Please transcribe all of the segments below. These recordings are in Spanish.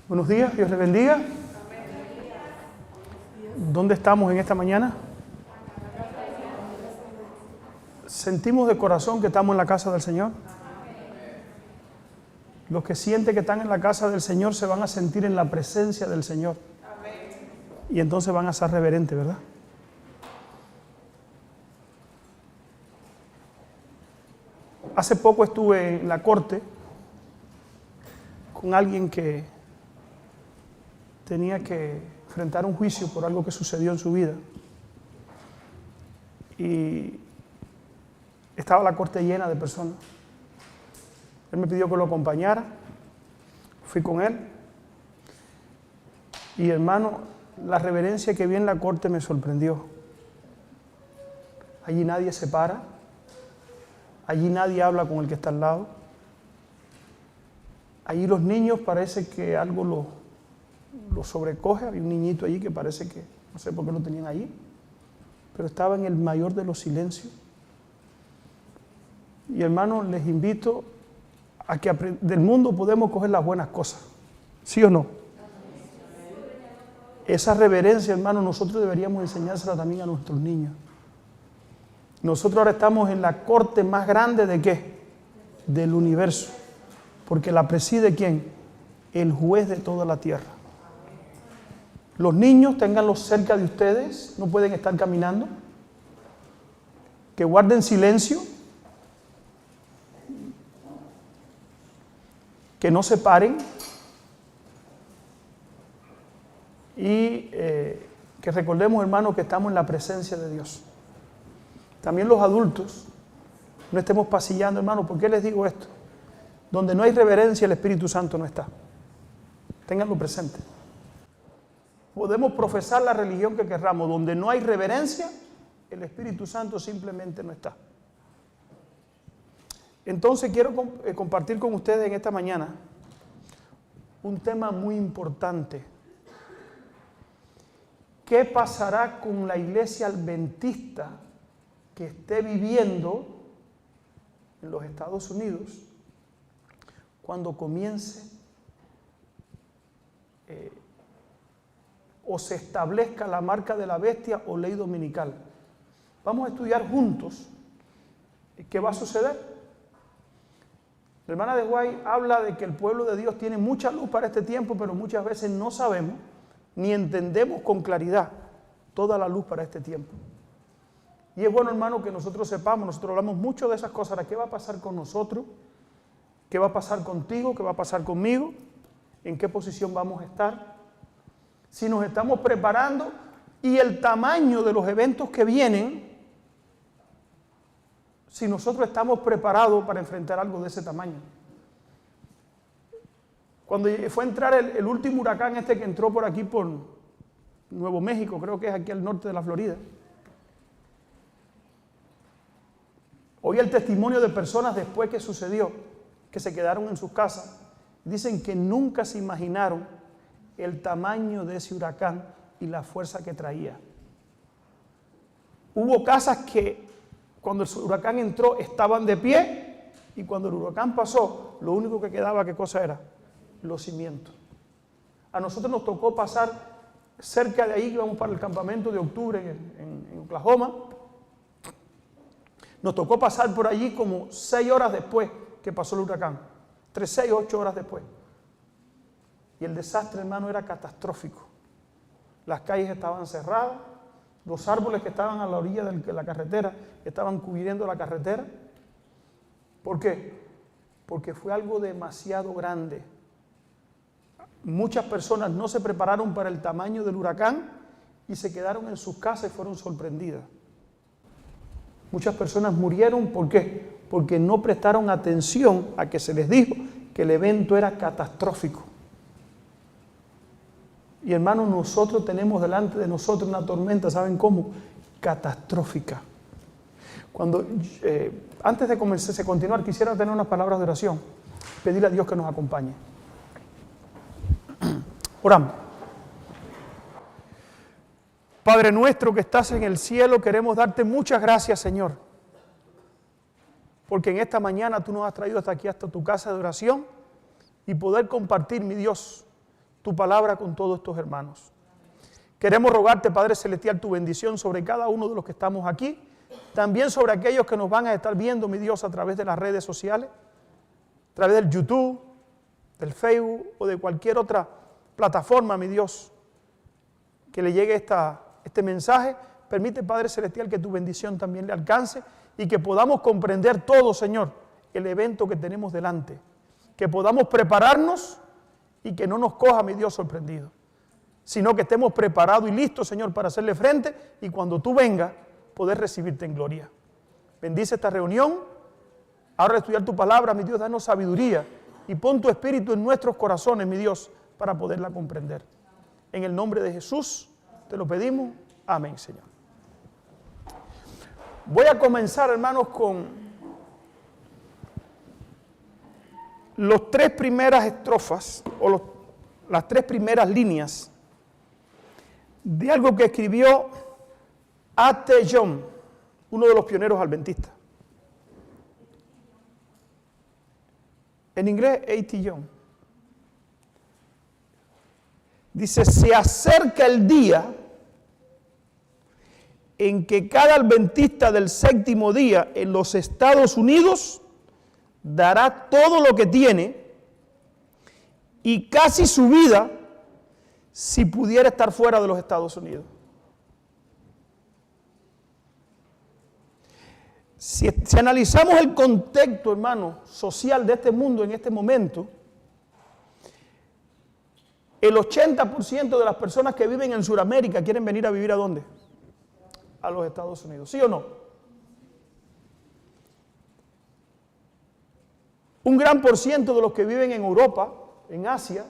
Buenos días, Dios les bendiga. ¿Dónde estamos en esta mañana? ¿Sentimos de corazón que estamos en la casa del Señor? Los que sienten que están en la casa del Señor se van a sentir en la presencia del Señor. Y entonces van a ser reverentes, ¿verdad? Hace poco estuve en la corte con alguien que tenía que enfrentar un juicio por algo que sucedió en su vida. Y estaba la corte llena de personas. Él me pidió que lo acompañara. Fui con él. Y hermano, la reverencia que vi en la corte me sorprendió. Allí nadie se para. Allí nadie habla con el que está al lado. Allí los niños parece que algo lo sobrecoge. Había un niñito allí que parece que, no sé por qué lo tenían allí, pero estaba en el mayor de los silencios. Y hermanos, les invito a que del mundo podemos coger las buenas cosas, ¿sí o no? Esa reverencia, hermanos, nosotros deberíamos enseñársela también a nuestros niños. Nosotros ahora estamos en la corte más grande ¿de qué? Del universo. Porque la preside ¿quién? El juez de toda la tierra. Los niños, ténganlos cerca de ustedes, no pueden estar caminando. Que guarden silencio. Que no se paren. Y que recordemos, hermanos, que estamos en la presencia de Dios. También los adultos, no estemos pasillando, hermanos. ¿Por qué les digo esto? Donde no hay reverencia, el Espíritu Santo no está. Ténganlo presente. Podemos profesar la religión que querramos. Donde no hay reverencia, el Espíritu Santo simplemente no está. Entonces quiero compartir con ustedes en esta mañana un tema muy importante. ¿Qué pasará con la iglesia adventista que esté viviendo en los Estados Unidos cuando comience o se establezca la marca de la bestia o ley dominical? Vamos a estudiar juntos qué va a suceder. La hermana de White habla de que el pueblo de Dios tiene mucha luz para este tiempo, pero muchas veces no sabemos ni entendemos con claridad toda la luz para este tiempo. Y es bueno, hermano, que nosotros sepamos, nosotros hablamos mucho de esas cosas. ¿Qué va a pasar con nosotros? ¿Qué va a pasar contigo? ¿Qué va a pasar conmigo? ¿En qué posición vamos a estar? Si nos estamos preparando y el tamaño de los eventos que vienen, si nosotros estamos preparados para enfrentar algo de ese tamaño. Cuando fue a entrar el último huracán que entró por aquí por Nuevo México, creo que es aquí al norte de la Florida, oí el testimonio de personas después que sucedió, que se quedaron en sus casas. Dicen que nunca se imaginaron el tamaño de ese huracán y la fuerza que traía. Hubo casas que cuando el huracán entró estaban de pie y cuando el huracán pasó, lo único que quedaba, ¿qué cosa era? Los cimientos. A nosotros nos tocó pasar cerca de ahí, que íbamos para el campamento de octubre en Oklahoma. Nos tocó pasar por allí como 6 horas después que pasó el huracán. 6, 8 horas después. Y el desastre, hermano, era catastrófico. Las calles estaban cerradas, los árboles que estaban a la orilla de la carretera estaban cubriendo la carretera. ¿Por qué? Porque fue algo demasiado grande. Muchas personas no se prepararon para el tamaño del huracán y se quedaron en sus casas y fueron sorprendidas. Muchas personas murieron, ¿por qué? Porque no prestaron atención a que se les dijo que el evento era catastrófico. Y hermanos, nosotros tenemos delante de nosotros una tormenta, ¿saben cómo? Catastrófica. Antes de continuar, quisiera tener unas palabras de oración, pedirle a Dios que nos acompañe. Oramos. Padre nuestro que estás en el cielo, queremos darte muchas gracias, Señor, porque en esta mañana tú nos has traído hasta aquí, hasta tu casa de oración, y poder compartir, mi Dios, tu palabra con todos estos hermanos. Queremos rogarte, Padre Celestial, tu bendición sobre cada uno de los que estamos aquí, también sobre aquellos que nos van a estar viendo, mi Dios, a través de las redes sociales, a través del YouTube, del Facebook o de cualquier otra plataforma, mi Dios, que le llegue este mensaje. Permite, Padre Celestial, que tu bendición también le alcance y que podamos comprender todo, Señor, el evento que tenemos delante. Que podamos prepararnos y que no nos coja, mi Dios, sorprendido, sino que estemos preparados y listos, Señor, para hacerle frente y cuando tú vengas, poder recibirte en gloria. Bendice esta reunión. Ahora, al estudiar tu palabra, mi Dios, danos sabiduría y pon tu espíritu en nuestros corazones, mi Dios, para poderla comprender. En el nombre de Jesús te lo pedimos. Amén, Señor. Voy a comenzar, hermanos, con las tres primeras estrofas o las tres primeras líneas de algo que escribió A.T. Young, uno de los pioneros adventistas. En inglés, A.T. Young. Dice, se acerca el día en que cada adventista del séptimo día en los Estados Unidos dará todo lo que tiene y casi su vida si pudiera estar fuera de los Estados Unidos. Si analizamos el contexto, hermano, social de este mundo en este momento, el 80% de las personas que viven en Sudamérica quieren venir a vivir ¿a dónde? A los Estados Unidos, ¿sí o no? Un gran por ciento de los que viven en Europa, en Asia,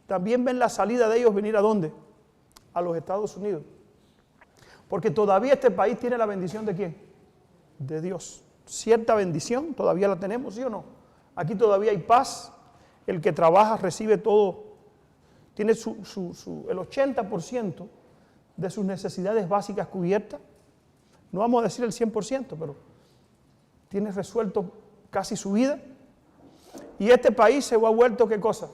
también ven la salida de ellos venir ¿a dónde? A los Estados Unidos. Porque todavía este país tiene la bendición ¿de quién? De Dios. Cierta bendición, todavía la tenemos, ¿sí o no? Aquí todavía hay paz, el que trabaja recibe todo, tiene el 80% de sus necesidades básicas cubiertas. No vamos a decir el 100%, pero tiene resuelto casi su vida. Y este país se ha vuelto, ¿qué cosa?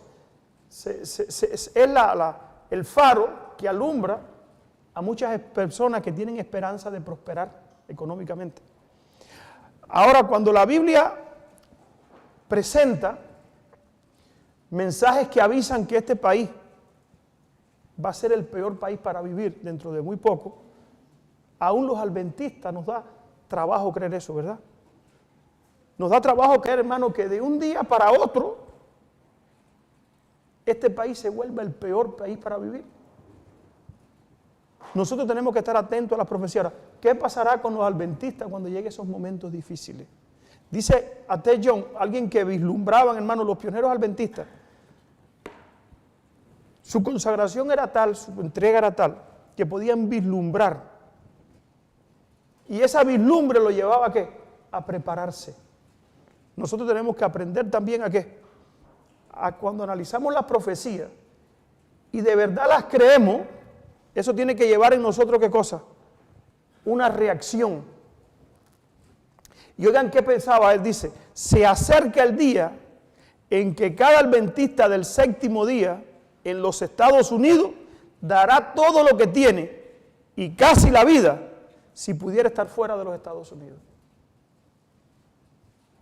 Es el faro que alumbra a muchas personas que tienen esperanza de prosperar económicamente. Ahora, cuando la Biblia presenta mensajes que avisan que este país va a ser el peor país para vivir dentro de muy poco, aún los adventistas nos da trabajo creer eso, ¿verdad? Nos da trabajo creer, hermano, que de un día para otro este país se vuelve el peor país para vivir. Nosotros tenemos que estar atentos a las profecías. Ahora, ¿qué pasará con los adventistas cuando lleguen esos momentos difíciles? Dice A.T. Young, alguien que vislumbraban, hermano, los pioneros adventistas. Su consagración era tal, su entrega era tal, que podían vislumbrar. Y esa vislumbre lo llevaba ¿a qué? A prepararse. Nosotros tenemos que aprender también ¿a qué? A cuando analizamos las profecías y de verdad las creemos, eso tiene que llevar en nosotros ¿qué cosa? Una reacción. Y oigan qué pensaba, él dice, se acerca el día en que cada adventista del séptimo día en los Estados Unidos dará todo lo que tiene y casi la vida si pudiera estar fuera de los Estados Unidos.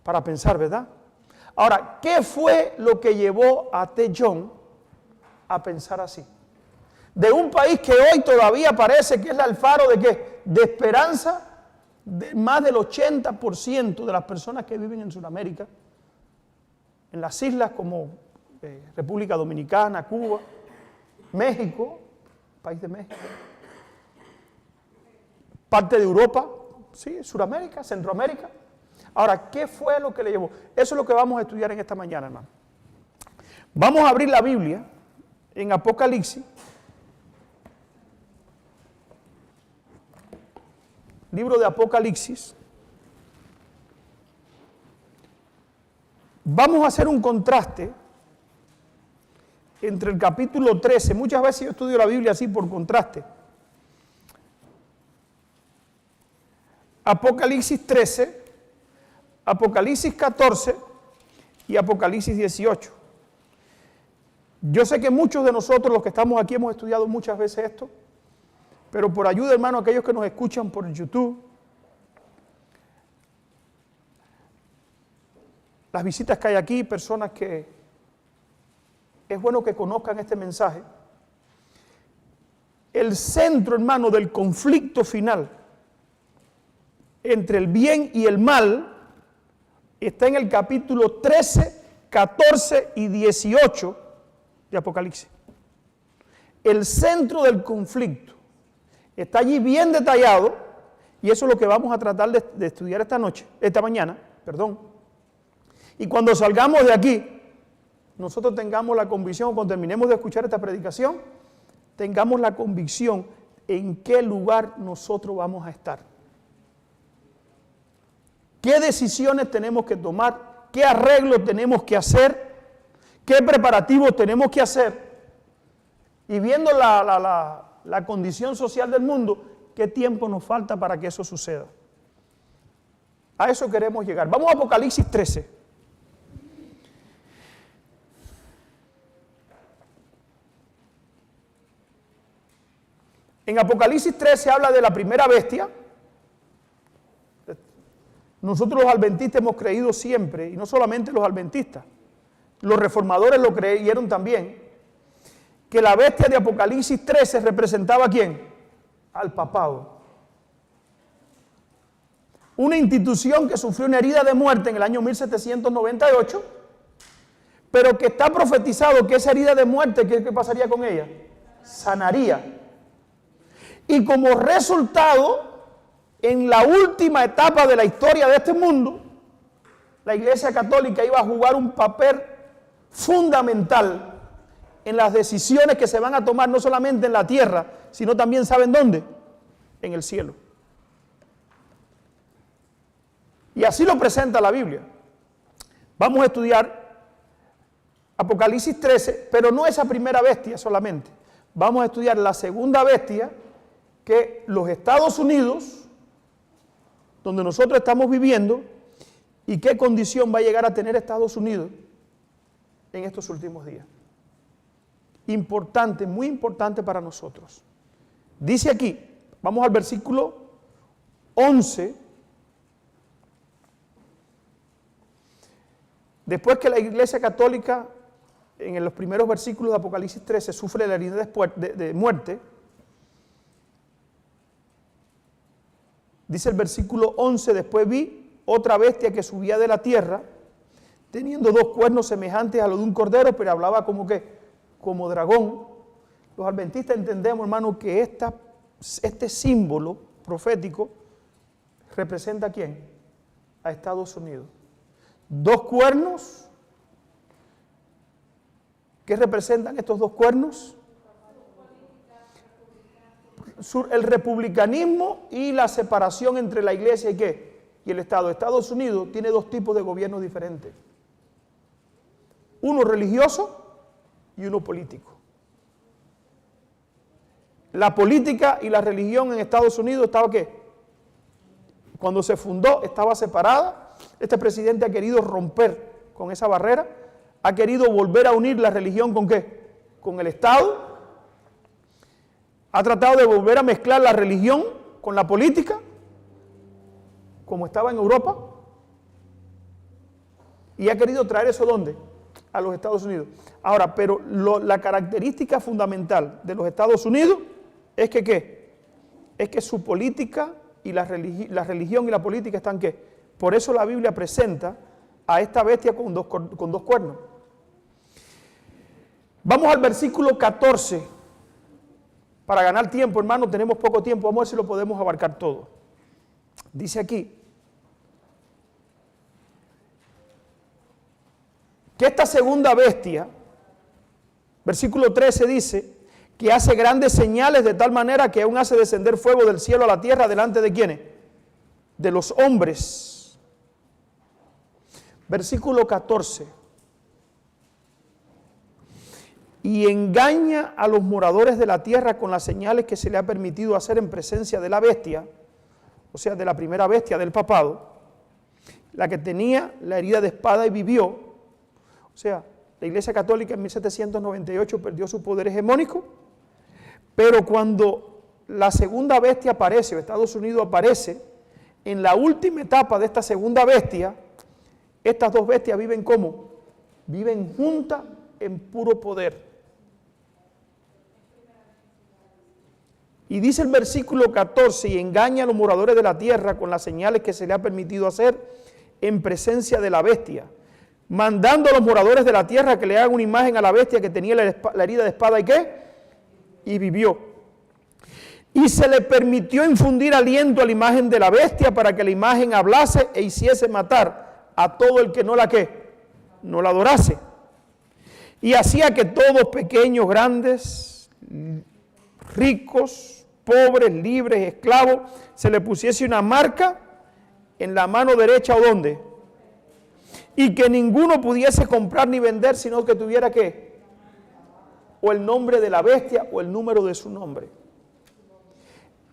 Para pensar, ¿verdad? Ahora, ¿qué fue lo que llevó a T. Young a pensar así? De un país que hoy todavía parece que es el faro de ¿qué? De esperanza, de más del 80% de las personas que viven en Sudamérica, en las islas como República Dominicana, Cuba, México, país de México, parte de Europa, sí, Sudamérica, Centroamérica. Ahora, ¿qué fue lo que le llevó? Eso es lo que vamos a estudiar en esta mañana, hermano. Vamos a abrir la Biblia en Apocalipsis, libro de Apocalipsis. Vamos a hacer un contraste entre el capítulo 13, muchas veces yo estudio la Biblia así por contraste. Apocalipsis 13, Apocalipsis 14 y Apocalipsis 18. Yo sé que muchos de nosotros, los que estamos aquí, hemos estudiado muchas veces esto, pero por ayuda, hermano, a aquellos que nos escuchan por YouTube, las visitas que hay aquí, personas que es bueno que conozcan este mensaje. El centro, hermano, del conflicto final entre el bien y el mal está en el capítulo 13, 14 y 18 de Apocalipsis. El centro del conflicto está allí bien detallado, y eso es lo que vamos a tratar de estudiar esta mañana. Y cuando salgamos de aquí, nosotros tengamos la convicción, cuando terminemos de escuchar esta predicación, tengamos la convicción en qué lugar nosotros vamos a estar. ¿Qué decisiones tenemos que tomar? ¿Qué arreglos tenemos que hacer? ¿Qué preparativos tenemos que hacer? Y viendo la condición social del mundo, ¿qué tiempo nos falta para que eso suceda? A eso queremos llegar. Vamos a Apocalipsis 13. En Apocalipsis 13 habla de la primera bestia. Nosotros los adventistas hemos creído siempre, y no solamente los adventistas, los reformadores lo creyeron también, que la bestia de Apocalipsis 13 representaba ¿a quién? Al papado. Una institución que sufrió una herida de muerte en el año 1798, pero que está profetizado que esa herida de muerte, ¿qué pasaría con ella? Sanaría. Y como resultado, en la última etapa de la historia de este mundo, la Iglesia Católica iba a jugar un papel fundamental en las decisiones que se van a tomar no solamente en la tierra, sino también, ¿saben dónde? En el cielo. Y así lo presenta la Biblia. Vamos a estudiar Apocalipsis 13, pero no esa primera bestia solamente. Vamos a estudiar la segunda bestia, que los Estados Unidos, donde nosotros estamos viviendo, y qué condición va a llegar a tener Estados Unidos en estos últimos días. Importante, muy importante para nosotros. Dice aquí, vamos al versículo 11. Después que la Iglesia Católica, en los primeros versículos de Apocalipsis 13, sufre la herida de muerte, dice el versículo 11, después vi otra bestia que subía de la tierra, teniendo dos cuernos semejantes a los de un cordero, pero hablaba como que, como dragón. Los adventistas entendemos, hermano, que este símbolo profético representa ¿a quién? A Estados Unidos. Dos cuernos. ¿Qué representan estos dos cuernos? El republicanismo y la separación entre la iglesia y ¿qué? Y el Estado. Estados Unidos tiene dos tipos de gobiernos diferentes. Uno religioso y uno político. La política y la religión en Estados Unidos estaba ¿qué? Cuando se fundó estaba separada. Este presidente ha querido romper con esa barrera, ha querido volver a unir la religión ¿con qué? Con el Estado. Ha tratado de volver a mezclar la religión con la política, como estaba en Europa, y ha querido traer eso ¿dónde? A los Estados Unidos. Ahora, pero la característica fundamental de los Estados Unidos es que ¿qué? Es que su política y la religión y la política están ¿qué? Por eso la Biblia presenta a esta bestia con dos cuernos. Vamos al versículo 14. Para ganar tiempo, hermano, tenemos poco tiempo. Vamos a ver si lo podemos abarcar todo. Dice aquí que esta segunda bestia, versículo 13 dice, que hace grandes señales de tal manera que aún hace descender fuego del cielo a la tierra delante de ¿quiénes? De los hombres. Versículo 14. Y engaña a los moradores de la tierra con las señales que se le ha permitido hacer en presencia de la bestia, o sea, de la primera bestia del papado, la que tenía la herida de espada y vivió. O sea, La Iglesia Católica en 1798 perdió su poder hegemónico, pero cuando la segunda bestia aparece, o Estados Unidos aparece, en la última etapa de esta segunda bestia, estas dos bestias viven ¿cómo? Viven juntas en puro poder. Y dice el versículo 14, y engaña a los moradores de la tierra con las señales que se le ha permitido hacer en presencia de la bestia, mandando a los moradores de la tierra que le hagan una imagen a la bestia que tenía la herida de espada y ¿qué? Y vivió. Y se le permitió infundir aliento a la imagen de la bestia para que la imagen hablase e hiciese matar a todo el que no la ¿qué? No la adorase. Y hacía que todos, pequeños, grandes, ricos, pobres, libres, esclavos, se le pusiese una marca en la mano derecha o ¿dónde? Y que ninguno pudiese comprar ni vender, sino que tuviera ¿qué? O el nombre de la bestia o el número de su nombre.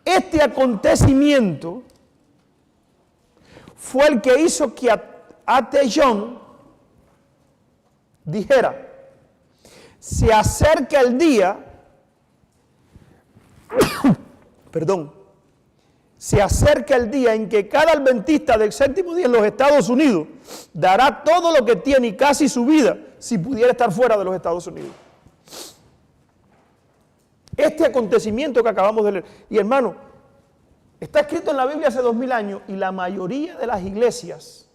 Este acontecimiento fue el que hizo que A.T. John dijera, se acerca el día, se acerca el día en que cada adventista del séptimo día en los Estados Unidos dará todo lo que tiene y casi su vida si pudiera estar fuera de los Estados Unidos. Este acontecimiento que acabamos de leer, y hermano, está escrito en la Biblia hace 2000 años y la mayoría de las iglesias,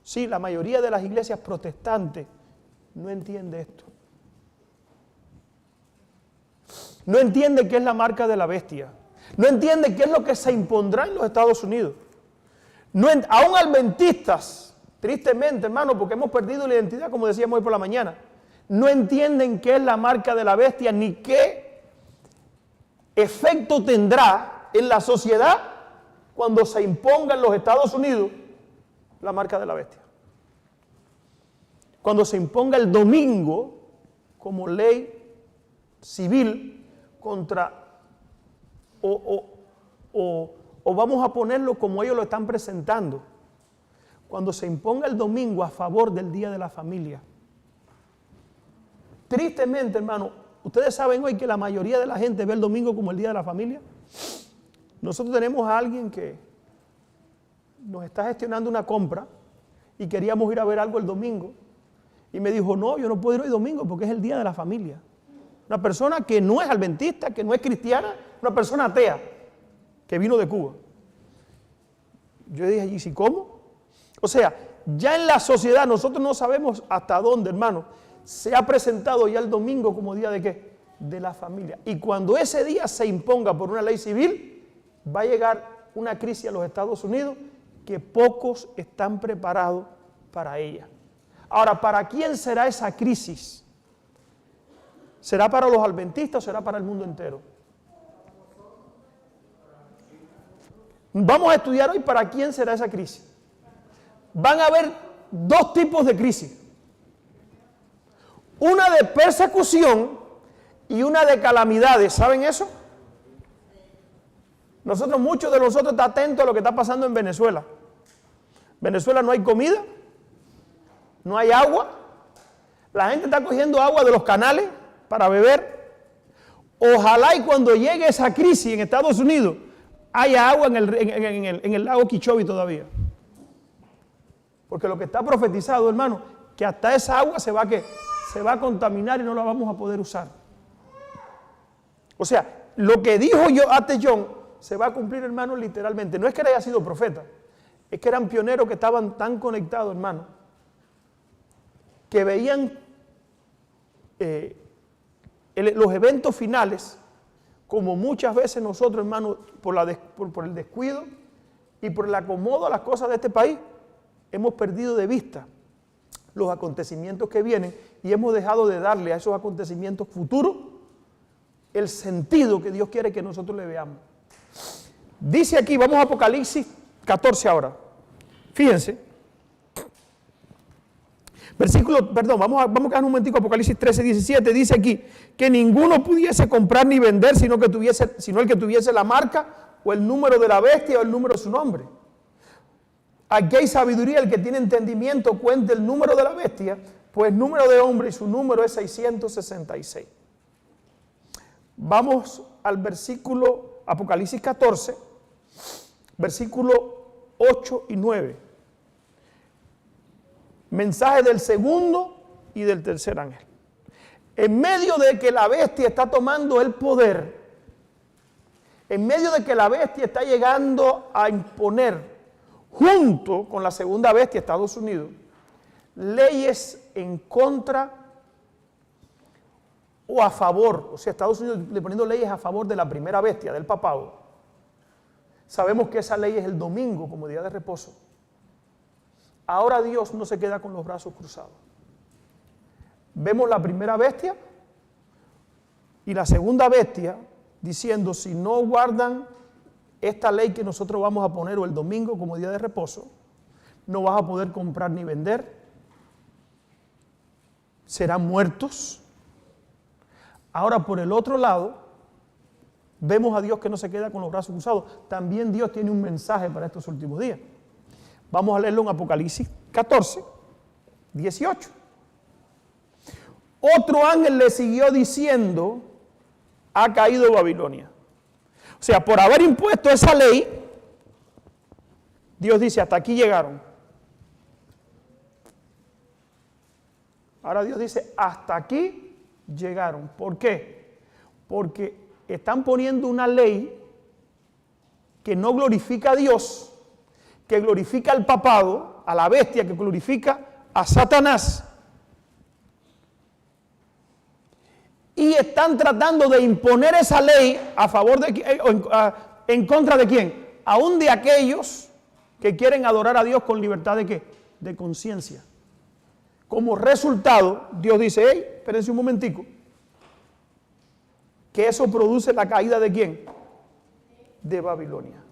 sí, la mayoría de las iglesias protestantes no entiende esto. No entiende qué es la marca de la bestia. No entiende qué es lo que se impondrá en los Estados Unidos. Aún adventistas, tristemente, hermano, porque hemos perdido la identidad, como decíamos hoy por la mañana, no entienden qué es la marca de la bestia ni qué efecto tendrá en la sociedad cuando se imponga en los Estados Unidos la marca de la bestia. Cuando se imponga el domingo como ley civil contra, o vamos a ponerlo como ellos lo están presentando, cuando se imponga el domingo a favor del Día de la Familia. Tristemente, hermano, ustedes saben hoy que la mayoría de la gente ve el domingo como el Día de la Familia. Nosotros tenemos a alguien que nos está gestionando una compra y queríamos ir a ver algo el domingo y me dijo, no, yo no puedo ir hoy domingo porque es el Día de la Familia. Una persona que no es adventista, que no es cristiana, una persona atea, que vino de Cuba. Yo dije, ¿y si cómo? O sea, ya en la sociedad nosotros no sabemos hasta dónde, hermano, se ha presentado ya el domingo como día de ¿qué? De la familia. Y cuando ese día se imponga por una ley civil, va a llegar una crisis a los Estados Unidos que pocos están preparados para ella. Ahora, ¿para quién será esa crisis? ¿Será para los adventistas o será para el mundo entero? Vamos a estudiar hoy para quién será esa crisis. Van a haber dos tipos de crisis. Una de persecución y una de calamidades. ¿Saben eso? Muchos de nosotros están atentos a lo que está pasando en Venezuela. En Venezuela no hay comida, no hay agua. La gente está cogiendo agua de los canales para beber. Ojalá y cuando llegue esa crisis en Estados Unidos haya agua en el lago Kichobi todavía. Porque lo que está profetizado, hermano, que hasta esa agua se va a contaminar y no la vamos a poder usar. O sea, lo que dijo A.T. John se va a cumplir, hermano, literalmente. No es que él haya sido profeta, es que eran pioneros que estaban tan conectados, hermano, que veían los eventos finales, como muchas veces nosotros, hermano, por el descuido y por el acomodo a las cosas de este país, hemos perdido de vista los acontecimientos que vienen y hemos dejado de darle a esos acontecimientos futuros el sentido que Dios quiere que nosotros le veamos. Dice aquí, vamos a Apocalipsis 14 ahora. Fíjense. Vamos a quedar un momentico, Apocalipsis 13, 17, dice aquí, que ninguno pudiese comprar ni vender, sino el que tuviese la marca, o el número de la bestia, o el número de su nombre. Aquí hay sabiduría, el que tiene entendimiento cuente el número de la bestia, Pues número de hombre y su número es 666. Vamos al versículo Apocalipsis 14, versículo 8 y 9. Mensaje del segundo y del tercer ángel. En medio de que la bestia está tomando el poder, en medio de que la bestia está llegando a imponer, junto con la segunda bestia, Estados Unidos, leyes en contra o a favor, o sea, Estados Unidos le poniendo leyes a favor de la primera bestia, del papado. Sabemos que esa ley es el domingo como día de reposo. Ahora Dios no se queda con los brazos cruzados. Vemos la primera bestia y la segunda bestia diciendo, si no guardan esta ley que nosotros vamos a poner o el domingo como día de reposo, no vas a poder comprar ni vender, serán muertos. Ahora por el otro lado, vemos a Dios que no se queda con los brazos cruzados. También Dios tiene un mensaje para estos últimos días. Vamos a leerlo en Apocalipsis 14, 18. Otro ángel le siguió diciendo, ha caído Babilonia. O sea, por haber impuesto esa ley, Dios dice, hasta aquí llegaron. Ahora Dios dice, hasta aquí llegaron. ¿Por qué? Porque están poniendo una ley que no glorifica a Dios, que glorifica al papado, a la bestia, que glorifica a Satanás. Y están tratando de imponer esa ley a favor de en contra de quién, aún de aquellos que quieren adorar a Dios con libertad de qué, de conciencia. Como resultado, Dios dice, hey, espérense un momentico, que eso produce la caída de quién, de Babilonia.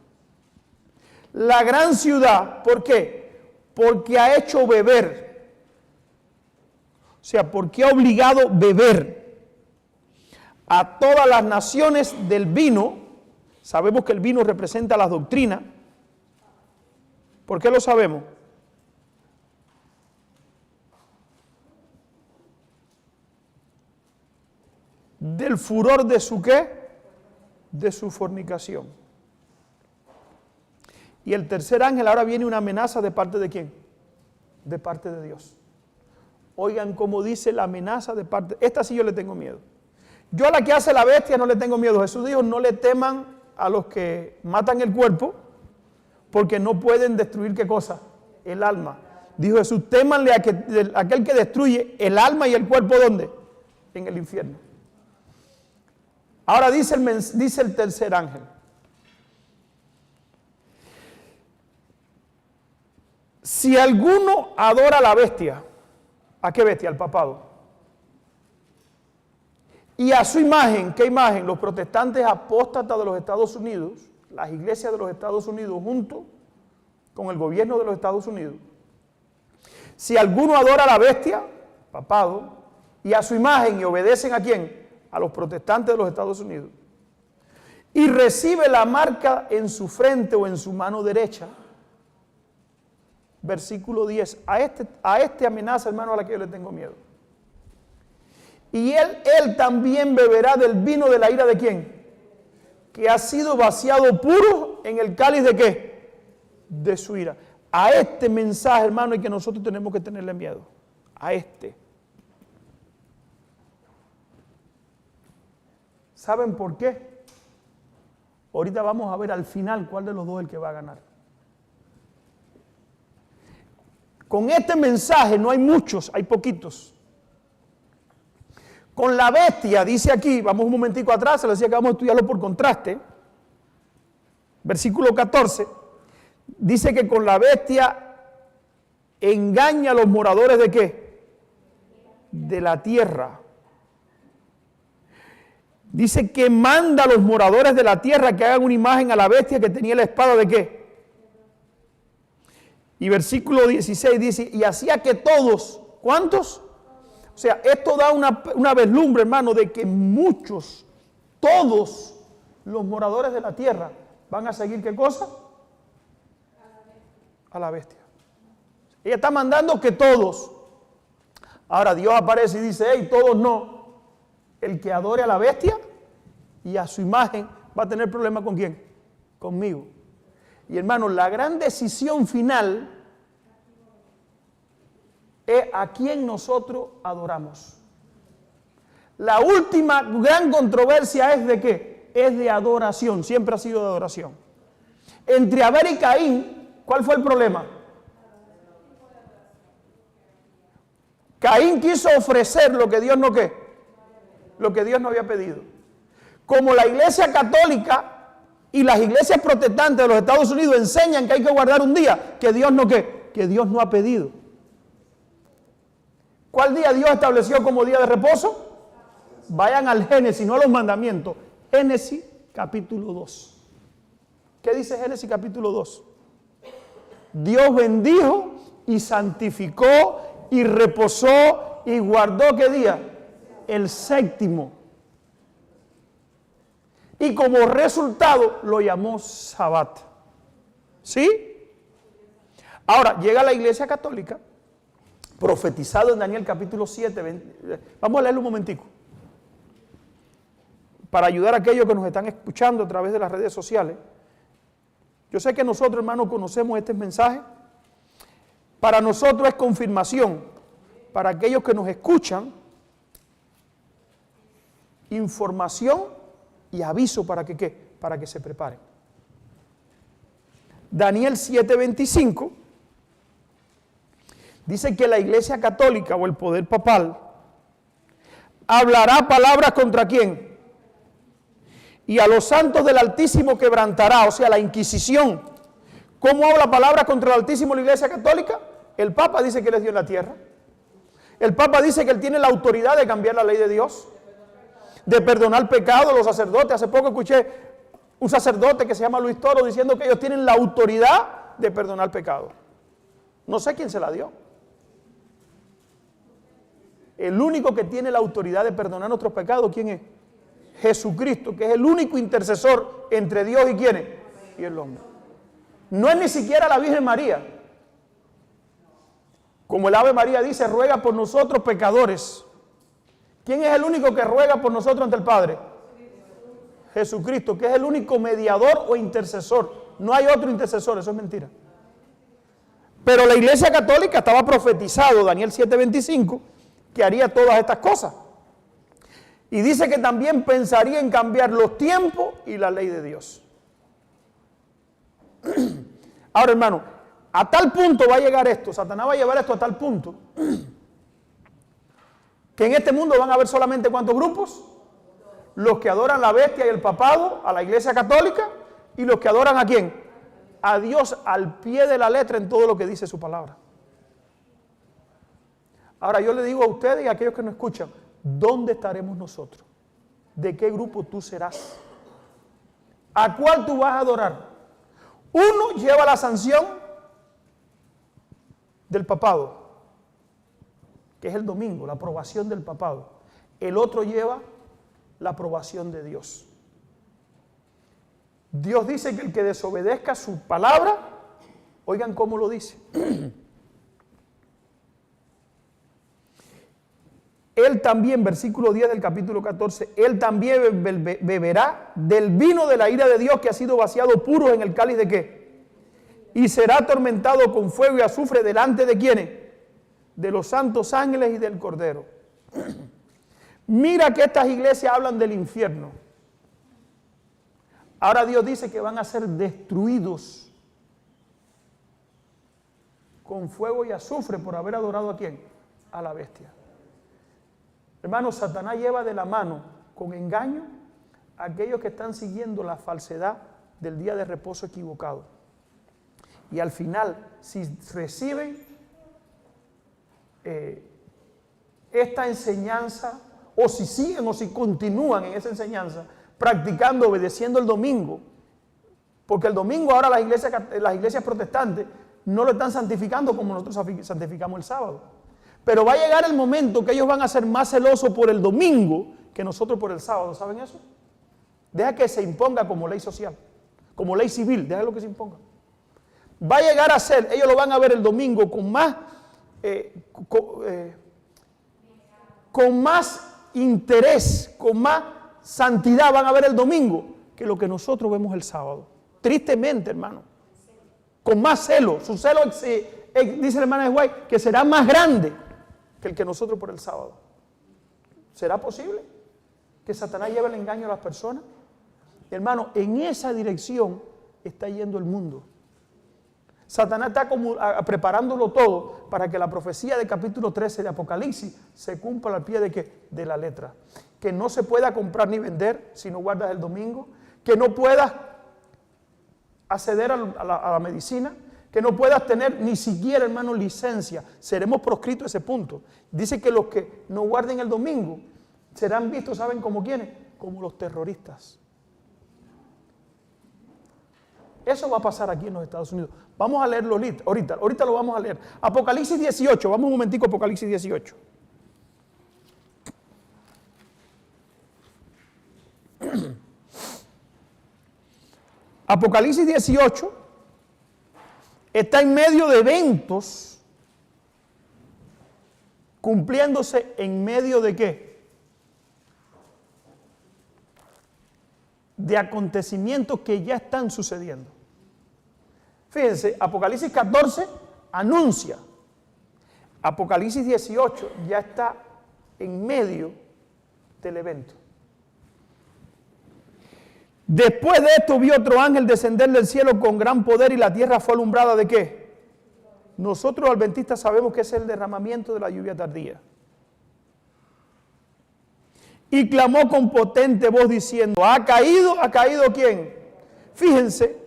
La gran ciudad, ¿por qué? Porque ha hecho beber, o sea, porque ha obligado beber a todas las naciones del vino. Sabemos que el vino representa las doctrinas. ¿Por qué lo sabemos? Del furor de su ¿qué? De su fornicación. Y el tercer ángel, ahora viene una amenaza de parte de quién? De parte de Dios. Oigan cómo dice la amenaza de parte, esta sí yo le tengo miedo. Yo a la que hace la bestia no le tengo miedo. Jesús dijo, no le teman a los que matan el cuerpo, porque no pueden destruir ¿qué cosa? El alma. Dijo Jesús, témanle a aquel que destruye el alma y el cuerpo, ¿dónde? En el infierno. Ahora dice el tercer ángel. Si alguno adora a la bestia, ¿a qué bestia? Al papado. Y a su imagen, ¿qué imagen? Los protestantes apóstatas de los Estados Unidos, las iglesias de los Estados Unidos junto con el gobierno de los Estados Unidos. Si alguno adora a la bestia, papado, y a su imagen, y obedecen ¿a quién? A los protestantes de los Estados Unidos, y recibe la marca en su frente o en su mano derecha, versículo 10, a este amenaza, hermano, a la que yo le tengo miedo. Y él también beberá del vino de la ira de quién, que ha sido vaciado puro en el cáliz de qué, de su ira. A este mensaje, hermano, y que nosotros tenemos que tenerle miedo, a este. ¿Saben por qué? Ahorita vamos a ver al final cuál de los dos es el que va a ganar. Con este mensaje no hay muchos, hay poquitos. Con la bestia, dice aquí, vamos un momentico atrás, se lo decía que vamos a estudiarlo por contraste. Versículo 14, dice que con la bestia engaña a los moradores de qué? De la tierra. Dice que manda a los moradores de la tierra que hagan una imagen a la bestia que tenía la espada de qué. Y versículo 16 dice, y hacía que todos, ¿cuántos? O sea, esto da una vislumbre, hermano, de que muchos, todos los moradores de la tierra van a seguir ¿qué cosa? A la bestia. Ella está mandando que todos. Ahora Dios aparece y dice, hey, todos no. El que adore a la bestia y a su imagen va a tener problema ¿con quién? Conmigo. Y hermanos, la gran decisión final es a quién nosotros adoramos. La última gran controversia es de qué? Es de adoración, siempre ha sido de adoración. Entre Abel y Caín, ¿cuál fue el problema? Caín quiso ofrecer lo que Dios no qué, lo que Dios no había pedido. Como la Iglesia Católica y las iglesias protestantes de los Estados Unidos enseñan que hay que guardar un día que Dios no qué, que Dios no ha pedido. ¿Cuál día Dios estableció como día de reposo? Vayan al Génesis, no a los mandamientos. Génesis capítulo 2. ¿Qué dice Génesis capítulo 2? Dios bendijo y santificó y reposó y guardó ¿qué día? El séptimo. Y como resultado lo llamó Sabat. ¿Sí? Ahora, llega la Iglesia Católica, profetizado en Daniel capítulo 7. Vamos a leerlo un momentico. Para ayudar a aquellos que nos están escuchando a través de las redes sociales. Yo sé que nosotros, hermanos, conocemos este mensaje. Para nosotros es confirmación. Para aquellos que nos escuchan, información y aviso para que ¿qué? Para que se preparen. Daniel 7:25 dice que la Iglesia Católica o el poder papal hablará palabras contra quién? Y a los santos del Altísimo quebrantará, o sea, la Inquisición. ¿Cómo habla palabras contra el Altísimo la Iglesia Católica? El Papa dice que Él es Dios en la tierra. El Papa dice que Él tiene la autoridad de cambiar la ley de Dios, de perdonar pecado. Los sacerdotes, hace poco escuché un sacerdote que se llama Luis Toro diciendo que ellos tienen la autoridad de perdonar pecado. No sé quién se la dio. El único que tiene la autoridad de perdonar nuestros pecados, ¿quién es? Jesucristo, que es el único intercesor entre Dios y ¿quién es? Y el hombre. No es ni siquiera la Virgen María. Como el Ave María dice, ruega por nosotros pecadores. ¿Quién es el único que ruega por nosotros ante el Padre? Jesucristo, que es el único mediador o intercesor. No hay otro intercesor, eso es mentira. Pero la Iglesia Católica estaba profetizado, Daniel 7:25, que haría todas estas cosas. Y dice que también pensaría en cambiar los tiempos y la ley de Dios. Ahora, hermano, a tal punto va a llegar esto, Satanás va a llevar esto a tal punto, que en este mundo van a haber solamente ¿cuántos grupos? Los que adoran la bestia y el papado, a la Iglesia Católica, y los que adoran ¿a quién? A Dios al pie de la letra en todo lo que dice su palabra. Ahora yo le digo a ustedes y a aquellos que nos escuchan, ¿dónde estaremos nosotros? ¿De qué grupo tú serás? ¿A cuál tú vas a adorar? Uno lleva la sanción del papado, que es el domingo, la aprobación del papado. El otro lleva la aprobación de Dios. Dios dice que el que desobedezca su palabra, oigan cómo lo dice. Él también, versículo 10 del capítulo 14, él también beberá del vino de la ira de Dios que ha sido vaciado puro en el cáliz de ¿qué? Y será atormentado con fuego y azufre delante de ¿quiénes? De los santos ángeles y del Cordero. Mira que estas iglesias hablan del infierno. Ahora Dios dice que van a ser destruidos con fuego y azufre por haber adorado ¿a quién? A la bestia. Hermanos, Satanás lleva de la mano con engaño a aquellos que están siguiendo la falsedad del día de reposo equivocado. Y al final, si reciben esta enseñanza, o si siguen o si continúan en esa enseñanza, practicando, obedeciendo el domingo, porque el domingo ahora las iglesias protestantes no lo están santificando como nosotros santificamos el sábado. Pero va a llegar el momento que ellos van a ser más celosos por el domingo que nosotros por el sábado. ¿Saben eso? Deja que se imponga como ley social, como ley civil, déjalo que se imponga. Va a llegar a ser, ellos lo van a ver el domingo con más con más interés, con más santidad van a ver el domingo que lo que nosotros vemos el sábado. Tristemente, hermano. Con más celo. Su celo, dice la hermana de White, que será más grande que el que nosotros por el sábado. ¿Será posible que Satanás lleve el engaño a las personas? Hermano, en esa dirección está yendo el mundo. Satanás está preparándolo todo para que la profecía del capítulo 13 de Apocalipsis se cumpla al pie de ¿qué? De la letra. Que no se pueda comprar ni vender si no guardas el domingo, que no puedas acceder a la medicina, que no puedas tener ni siquiera, hermano, licencia. Seremos proscritos a ese punto. Dice que los que no guarden el domingo serán vistos, ¿saben como quiénes? Como los terroristas. Eso va a pasar aquí en los Estados Unidos. Vamos a leerlo ahorita lo vamos a leer. Apocalipsis 18, vamos un momentico a Apocalipsis 18. Apocalipsis 18 está en medio de eventos cumpliéndose en medio de ¿qué? De acontecimientos que ya están sucediendo. Fíjense, Apocalipsis 14 anuncia. Apocalipsis 18 ya está en medio del evento. Después de esto vi otro ángel descender del cielo con gran poder y la tierra fue alumbrada ¿de qué? Nosotros los adventistas sabemos que es el derramamiento de la lluvia tardía. Y clamó con potente voz diciendo, ¿ha caído quién? Fíjense,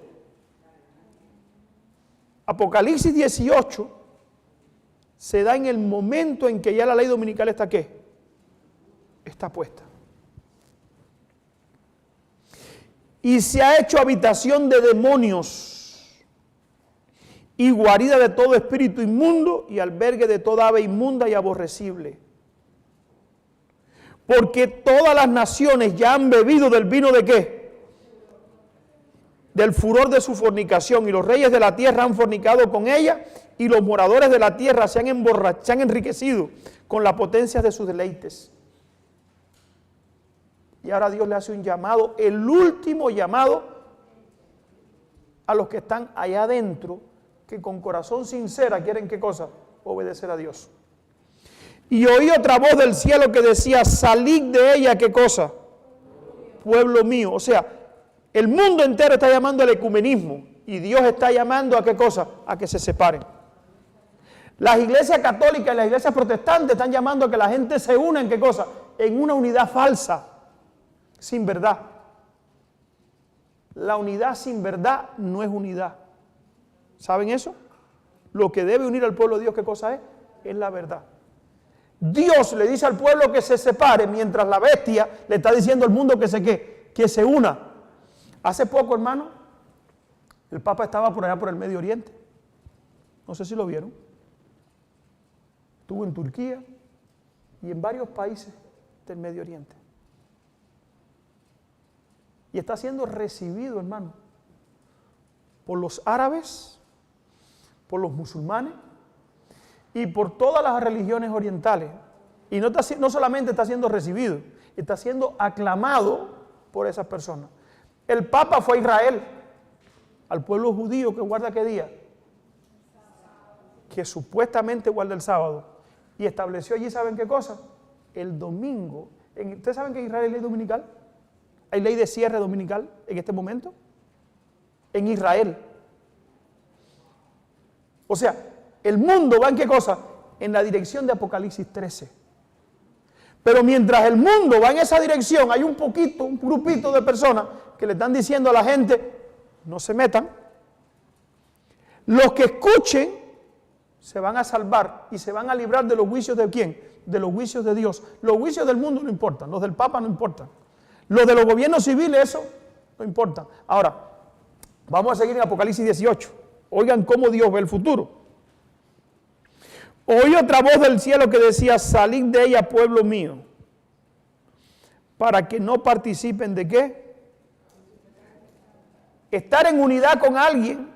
Apocalipsis 18 se da en el momento en que ya la ley dominical está ¿qué? Está puesta. Y se ha hecho habitación de demonios y guarida de todo espíritu inmundo y albergue de toda ave inmunda y aborrecible. Porque todas las naciones ya han bebido del vino de ¿qué? Del furor de su fornicación, y los reyes de la tierra han fornicado con ella, y los moradores de la tierra se han enriquecido con las potencias de sus deleites. Y ahora Dios le hace un llamado, el último llamado a los que están allá adentro, que con corazón sincera quieren ¿qué cosa? Obedecer a Dios. Y oí otra voz del cielo que decía, salid de ella, ¿qué cosa? Pueblo mío. O sea, el mundo entero está llamando al ecumenismo y Dios está llamando a ¿qué cosa? A que se separen. Las iglesias católicas y las iglesias protestantes están llamando a que la gente se una en ¿qué cosa? En una unidad falsa, sin verdad. La unidad sin verdad no es unidad. ¿Saben eso? Lo que debe unir al pueblo de Dios, ¿qué cosa es? Es la verdad. Dios le dice al pueblo que se separe, mientras la bestia le está diciendo al mundo que se una. Hace poco, hermano, el Papa estaba por allá por el Medio Oriente. No sé si lo vieron. Estuvo en Turquía y en varios países del Medio Oriente. Y está siendo recibido, hermano, por los árabes, por los musulmanes y por todas las religiones orientales. Y no solamente está siendo recibido, está siendo aclamado por esas personas. El Papa fue a Israel, al pueblo judío que guarda ¿qué día? Que supuestamente guarda el sábado. Y estableció allí, ¿saben qué cosa? El domingo. ¿Ustedes saben que en Israel hay ley dominical? ¿Hay ley de cierre dominical en este momento? En Israel. O sea, el mundo va en ¿qué cosa? En la dirección de Apocalipsis 13. Pero mientras el mundo va en esa dirección, hay un grupito de personas que le están diciendo a la gente, no se metan. Los que escuchen se van a salvar y se van a librar de los juicios de ¿quién? De los juicios de Dios. Los juicios del mundo no importan, los del Papa no importan. Los de los gobiernos civiles, eso no importa. Ahora, vamos a seguir en Apocalipsis 18. Oigan cómo Dios ve el futuro. Oí otra voz del cielo que decía, salid de ella, pueblo mío, para que no participen de ¿qué? Estar en unidad con alguien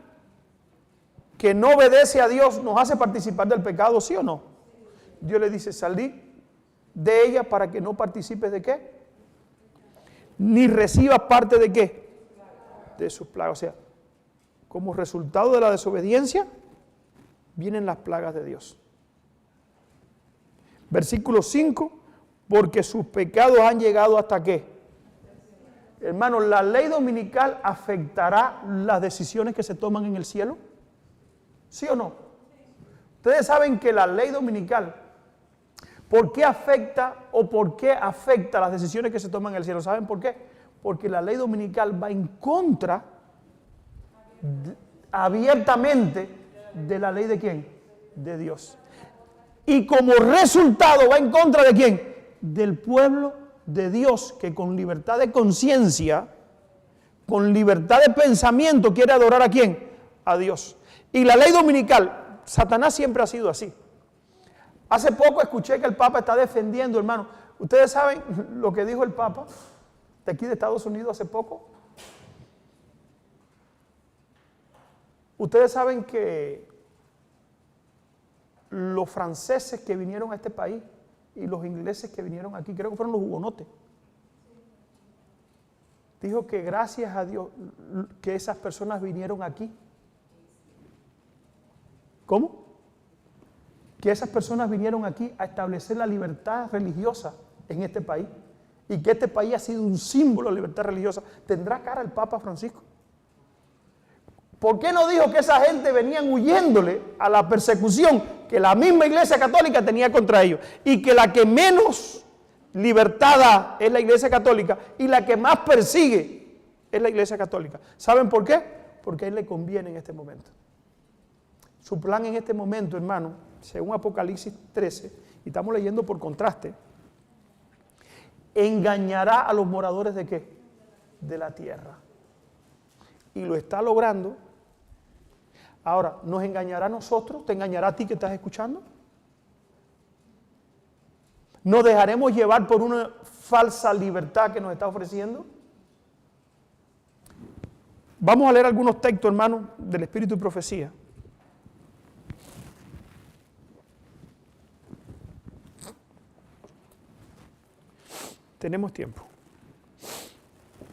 que no obedece a Dios nos hace participar del pecado, ¿sí o no? Dios le dice, salid de ella para que no participes de qué, ni recibas parte de qué, de sus plagas. O sea, como resultado de la desobediencia, vienen las plagas de Dios. Versículo 5, porque sus pecados han llegado hasta qué. Hermanos, ¿la ley dominical afectará las decisiones que se toman en el cielo? ¿Sí o no? Ustedes saben que la ley dominical, ¿por qué afecta o por qué afecta las decisiones que se toman en el cielo? ¿Saben por qué? Porque la ley dominical va en contra, abiertamente, de la ley de ¿quién? De Dios. Y como resultado va en contra de ¿quién? Del pueblo de Dios, que con libertad de conciencia, con libertad de pensamiento, quiere adorar ¿a quién? A Dios. Y la ley dominical, Satanás siempre ha sido así. Hace poco escuché que el Papa está defendiendo, hermano. ¿Ustedes saben lo que dijo el Papa de aquí de Estados Unidos hace poco? Ustedes saben que los franceses que vinieron a este país y los ingleses que vinieron aquí, creo que fueron los hugonotes, dijo que gracias a Dios que esas personas vinieron aquí. ¿Cómo? Que esas personas vinieron aquí a establecer la libertad religiosa en este país y que este país ha sido un símbolo de libertad religiosa. ¿Tendrá cara el Papa Francisco? ¿Por qué no dijo que esa gente venían huyéndole a la persecución que la misma Iglesia Católica tenía contra ellos? Y que la que menos libertad da es la Iglesia Católica y la que más persigue es la Iglesia Católica. ¿Saben por qué? Porque a él le conviene en este momento. Su plan en este momento, hermano, según Apocalipsis 13, y estamos leyendo por contraste, engañará a los moradores de ¿qué? De la tierra. Y lo está logrando. Ahora, ¿nos engañará a nosotros? ¿Te engañará a ti que estás escuchando? ¿Nos dejaremos llevar por una falsa libertad que nos está ofreciendo? Vamos a leer algunos textos, hermano, del Espíritu y Profecía. Tenemos tiempo.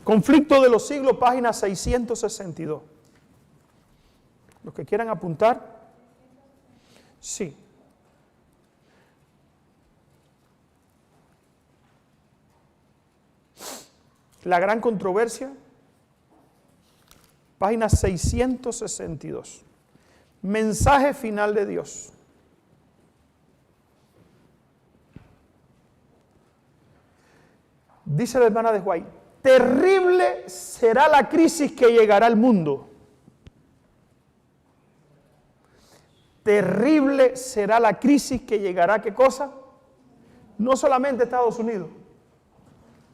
Conflicto de los siglos, página 662. Los que quieran apuntar, sí. La gran controversia, página 662. Mensaje final de Dios. Dice la hermana de White, terrible será la crisis que llegará al mundo. Terrible será la crisis que llegará, ¿qué cosa? No solamente a Estados Unidos.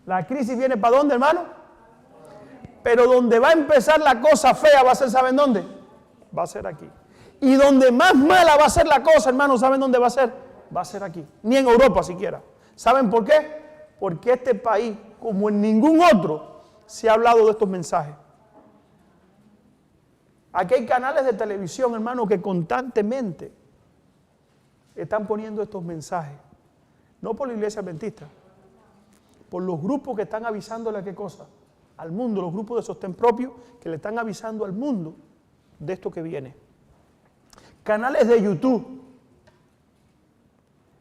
La crisis viene ¿para dónde, hermano? Pero donde va a empezar la cosa fea va a ser, ¿saben dónde? Va a ser aquí. Y donde más mala va a ser la cosa, hermano, ¿saben dónde va a ser? Va a ser aquí. Ni en Europa siquiera. ¿Saben por qué? Porque este país, como en ningún otro, se ha hablado de estos mensajes. Aquí hay canales de televisión, hermano, que constantemente están poniendo estos mensajes. No por la iglesia adventista, por los grupos que están avisándole a qué cosa. Al mundo, los grupos de sostén propio que le están avisando al mundo de esto que viene. Canales de YouTube.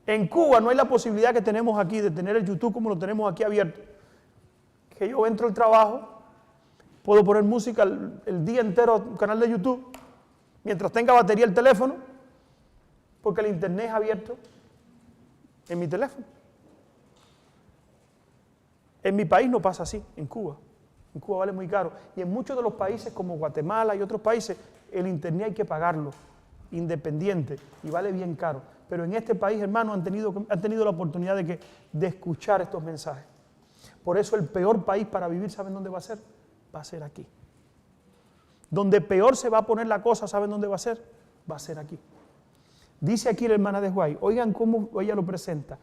En Cuba no hay la posibilidad que tenemos aquí de tener el YouTube como lo tenemos aquí abierto. Que yo entro al trabajo, puedo poner música el día entero en un canal de YouTube, mientras tenga batería el teléfono, porque el internet es abierto en mi teléfono. En mi país no pasa así, en Cuba. En Cuba vale muy caro. Y en muchos de los países como Guatemala y otros países, el internet hay que pagarlo, independiente, y vale bien caro. Pero en este país, hermano, han tenido la oportunidad de escuchar estos mensajes. Por eso el peor país para vivir, ¿saben dónde va a ser? Va a ser aquí. Donde peor se va a poner la cosa, ¿saben dónde va a ser? Va a ser aquí. Dice aquí la hermana de White, oigan cómo ella lo presenta.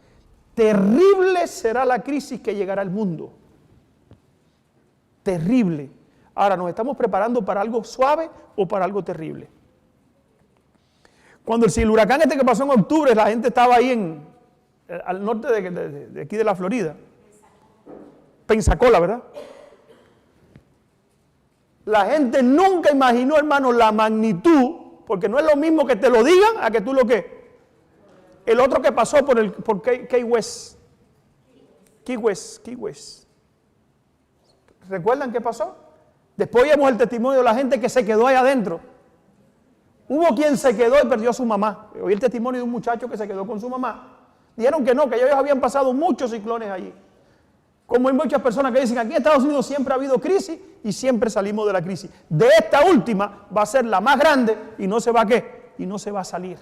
Terrible será la crisis que llegará al mundo. Terrible. Ahora, ¿nos estamos preparando para algo suave o para algo terrible? Cuando el huracán este que pasó en octubre, la gente estaba ahí al norte de aquí de la Florida. Pensacola, ¿verdad? La gente nunca imaginó, hermano, la magnitud, porque no es lo mismo que te lo digan a que tú lo que. El otro que pasó por Key West. Key West. ¿Recuerdan qué pasó? Después vimos el testimonio de la gente que se quedó ahí adentro. Hubo quien se quedó y perdió a su mamá. Oí el testimonio de un muchacho que se quedó con su mamá. Dijeron que no, que ellos habían pasado muchos ciclones allí. Como hay muchas personas que dicen, aquí en Estados Unidos siempre ha habido crisis y siempre salimos de la crisis. De esta última va a ser la más grande y no se va a ¿qué? Y no se va a salir.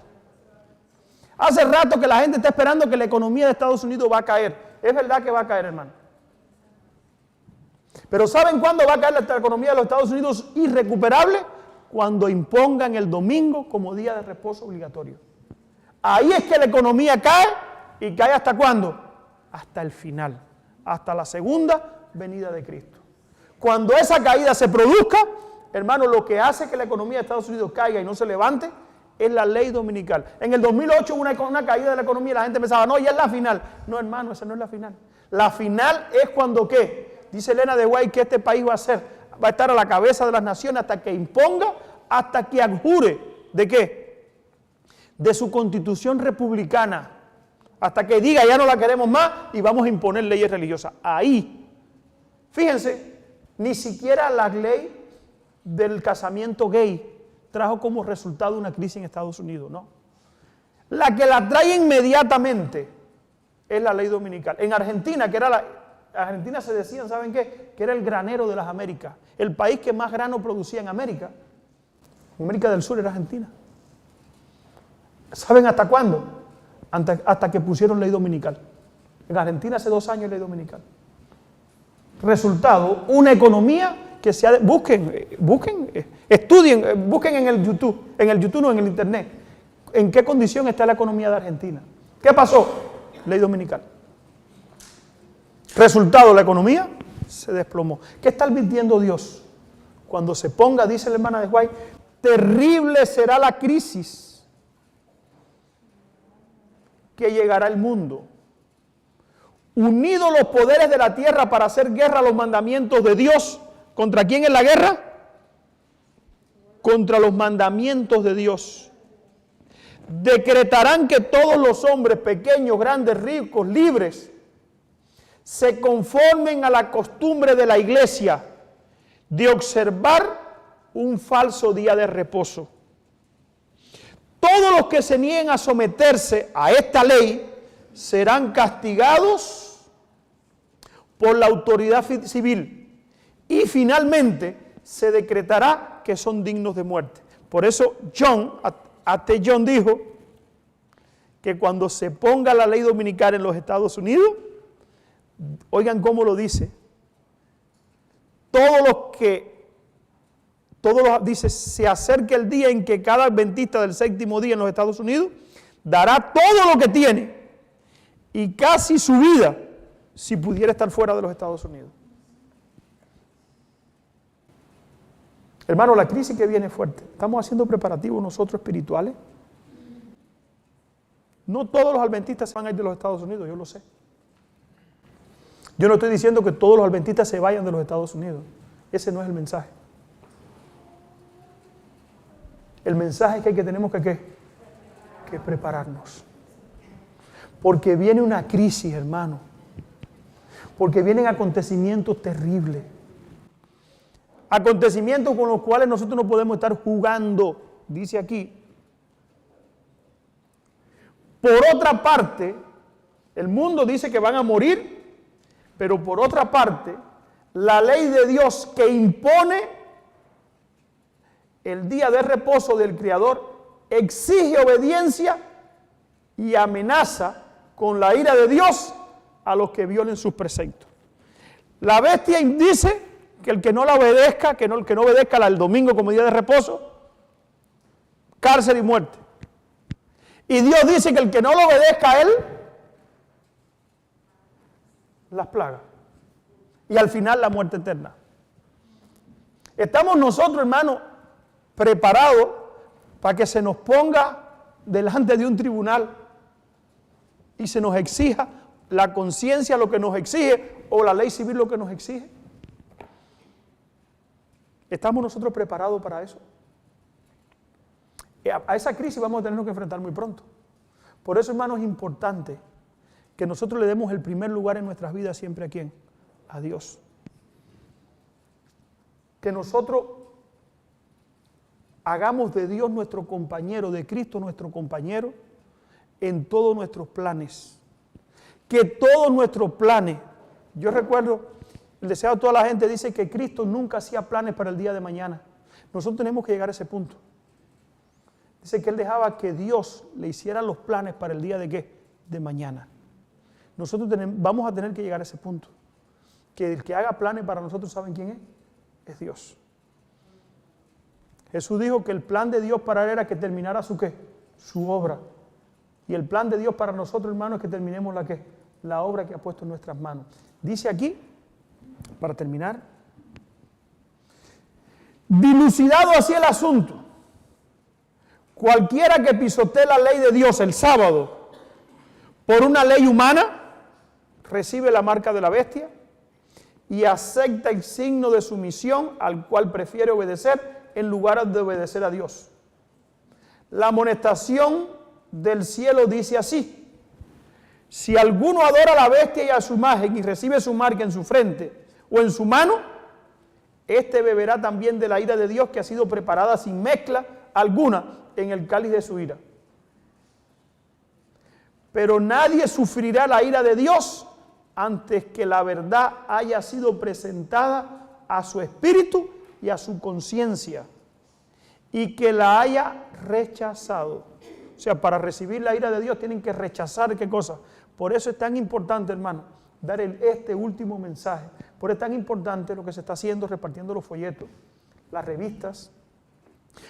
Hace rato que la gente está esperando que la economía de Estados Unidos va a caer. Es verdad que va a caer, hermano. Pero ¿saben cuándo va a caer la economía de los Estados Unidos irrecuperable? Cuando impongan el domingo como día de reposo obligatorio. Ahí es que la economía cae, y cae ¿hasta cuándo? Hasta el final, hasta la segunda venida de Cristo. Cuando esa caída se produzca, hermano, lo que hace que la economía de Estados Unidos caiga y no se levante es la ley dominical. En el 2008 hubo una caída de la economía y la gente pensaba, no, ya es la final. No, hermano, esa no es la final. La final es cuando ¿qué? Dice Elena de White que este país va a estar a la cabeza de las naciones hasta que imponga, hasta que adjure, ¿de qué? De su constitución republicana, hasta que diga ya no la queremos más y vamos a imponer leyes religiosas. Ahí, fíjense, ni siquiera la ley del casamiento gay trajo como resultado una crisis en Estados Unidos, no. La que la trae inmediatamente es la ley dominical. En Argentina, Argentina se decían, ¿saben qué? Que era el granero de las Américas. El país que más grano producía en América del Sur era Argentina. ¿Saben hasta cuándo? Hasta que pusieron ley dominical. En Argentina hace 2 años ley dominical. Resultado, una economía que busquen, estudien, busquen en el YouTube no, en el internet, en qué condición está la economía de Argentina. ¿Qué pasó? Ley dominical. Resultado, la economía se desplomó. ¿Qué está advirtiendo Dios? Cuando se ponga, dice la hermana de White, terrible será la crisis que llegará al mundo. Unidos los poderes de la tierra para hacer guerra a los mandamientos de Dios. ¿Contra quién es la guerra? Contra los mandamientos de Dios. Decretarán que todos los hombres, pequeños, grandes, ricos, libres, se conformen a la costumbre de la iglesia de observar un falso día de reposo. Todos los que se nieguen a someterse a esta ley serán castigados por la autoridad civil y finalmente se decretará que son dignos de muerte. Por eso John dijo que cuando se ponga la ley dominical en los Estados Unidos, oigan cómo lo dice, dice, se acerca el día en que cada adventista del 7º día en los Estados Unidos dará todo lo que tiene y casi su vida si pudiera estar fuera de los Estados Unidos. Hermano, la crisis que viene es fuerte. ¿Estamos haciendo preparativos nosotros espirituales? No todos los adventistas se van a ir de los Estados Unidos, yo lo sé. Yo no estoy diciendo que todos los adventistas se vayan de los Estados Unidos. Ese no es el mensaje. El mensaje es que tenemos que prepararnos. Porque viene una crisis, hermano. Porque vienen acontecimientos terribles. Acontecimientos con los cuales nosotros no podemos estar jugando, dice aquí. Por otra parte, el mundo dice que van a morir, pero por otra parte, la ley de Dios que impone el día de reposo del Creador exige obediencia y amenaza con la ira de Dios a los que violen sus preceptos. La bestia dice que el que no la obedezca, el que no obedezca el domingo como día de reposo, cárcel y muerte. Y Dios dice que el que no lo obedezca a él, las plagas. Y al final la muerte eterna. Estamos nosotros, hermanos, preparados para que se nos ponga delante de un tribunal y se nos exija la conciencia lo que nos exige o la ley civil lo que nos exige. ¿Estamos nosotros preparados para eso? A esa crisis vamos a tenernos que enfrentar muy pronto. Por eso, hermanos, es importante que nosotros le demos el primer lugar en nuestras vidas siempre a ¿quién? A Dios. Que nosotros hagamos de Dios nuestro compañero, de Cristo nuestro compañero en todos nuestros planes. Que todos nuestros planes, yo recuerdo, el deseo de toda la gente dice que Cristo nunca hacía planes para el día de mañana. Nosotros tenemos que llegar a ese punto. Dice que Él dejaba que Dios le hiciera los planes para el día de ¿qué? De mañana. Nosotros vamos a tener que llegar a ese punto. Que el que haga planes para nosotros, ¿saben quién es? Es Dios. Jesús dijo que el plan de Dios para Él era que terminara su ¿qué? Su obra. Y el plan de Dios para nosotros, hermanos, es que terminemos la ¿qué? La obra que ha puesto en nuestras manos. Dice aquí, para terminar, dilucidado así el asunto. Cualquiera que pisotee la ley de Dios el sábado por una ley humana, recibe la marca de la bestia y acepta el signo de sumisión al cual prefiere obedecer en lugar de obedecer a Dios. La amonestación del cielo dice así: si alguno adora a la bestia y a su imagen y recibe su marca en su frente o en su mano, éste beberá también de la ira de Dios que ha sido preparada sin mezcla alguna en el cáliz de su ira. Pero nadie sufrirá la ira de Dios antes que la verdad haya sido presentada a su espíritu y a su conciencia, y que la haya rechazado. O sea, para recibir la ira de Dios tienen que rechazar ¿qué cosa? Por eso es tan importante, hermano, dar este último mensaje. Por eso es tan importante lo que se está haciendo, repartiendo los folletos, las revistas,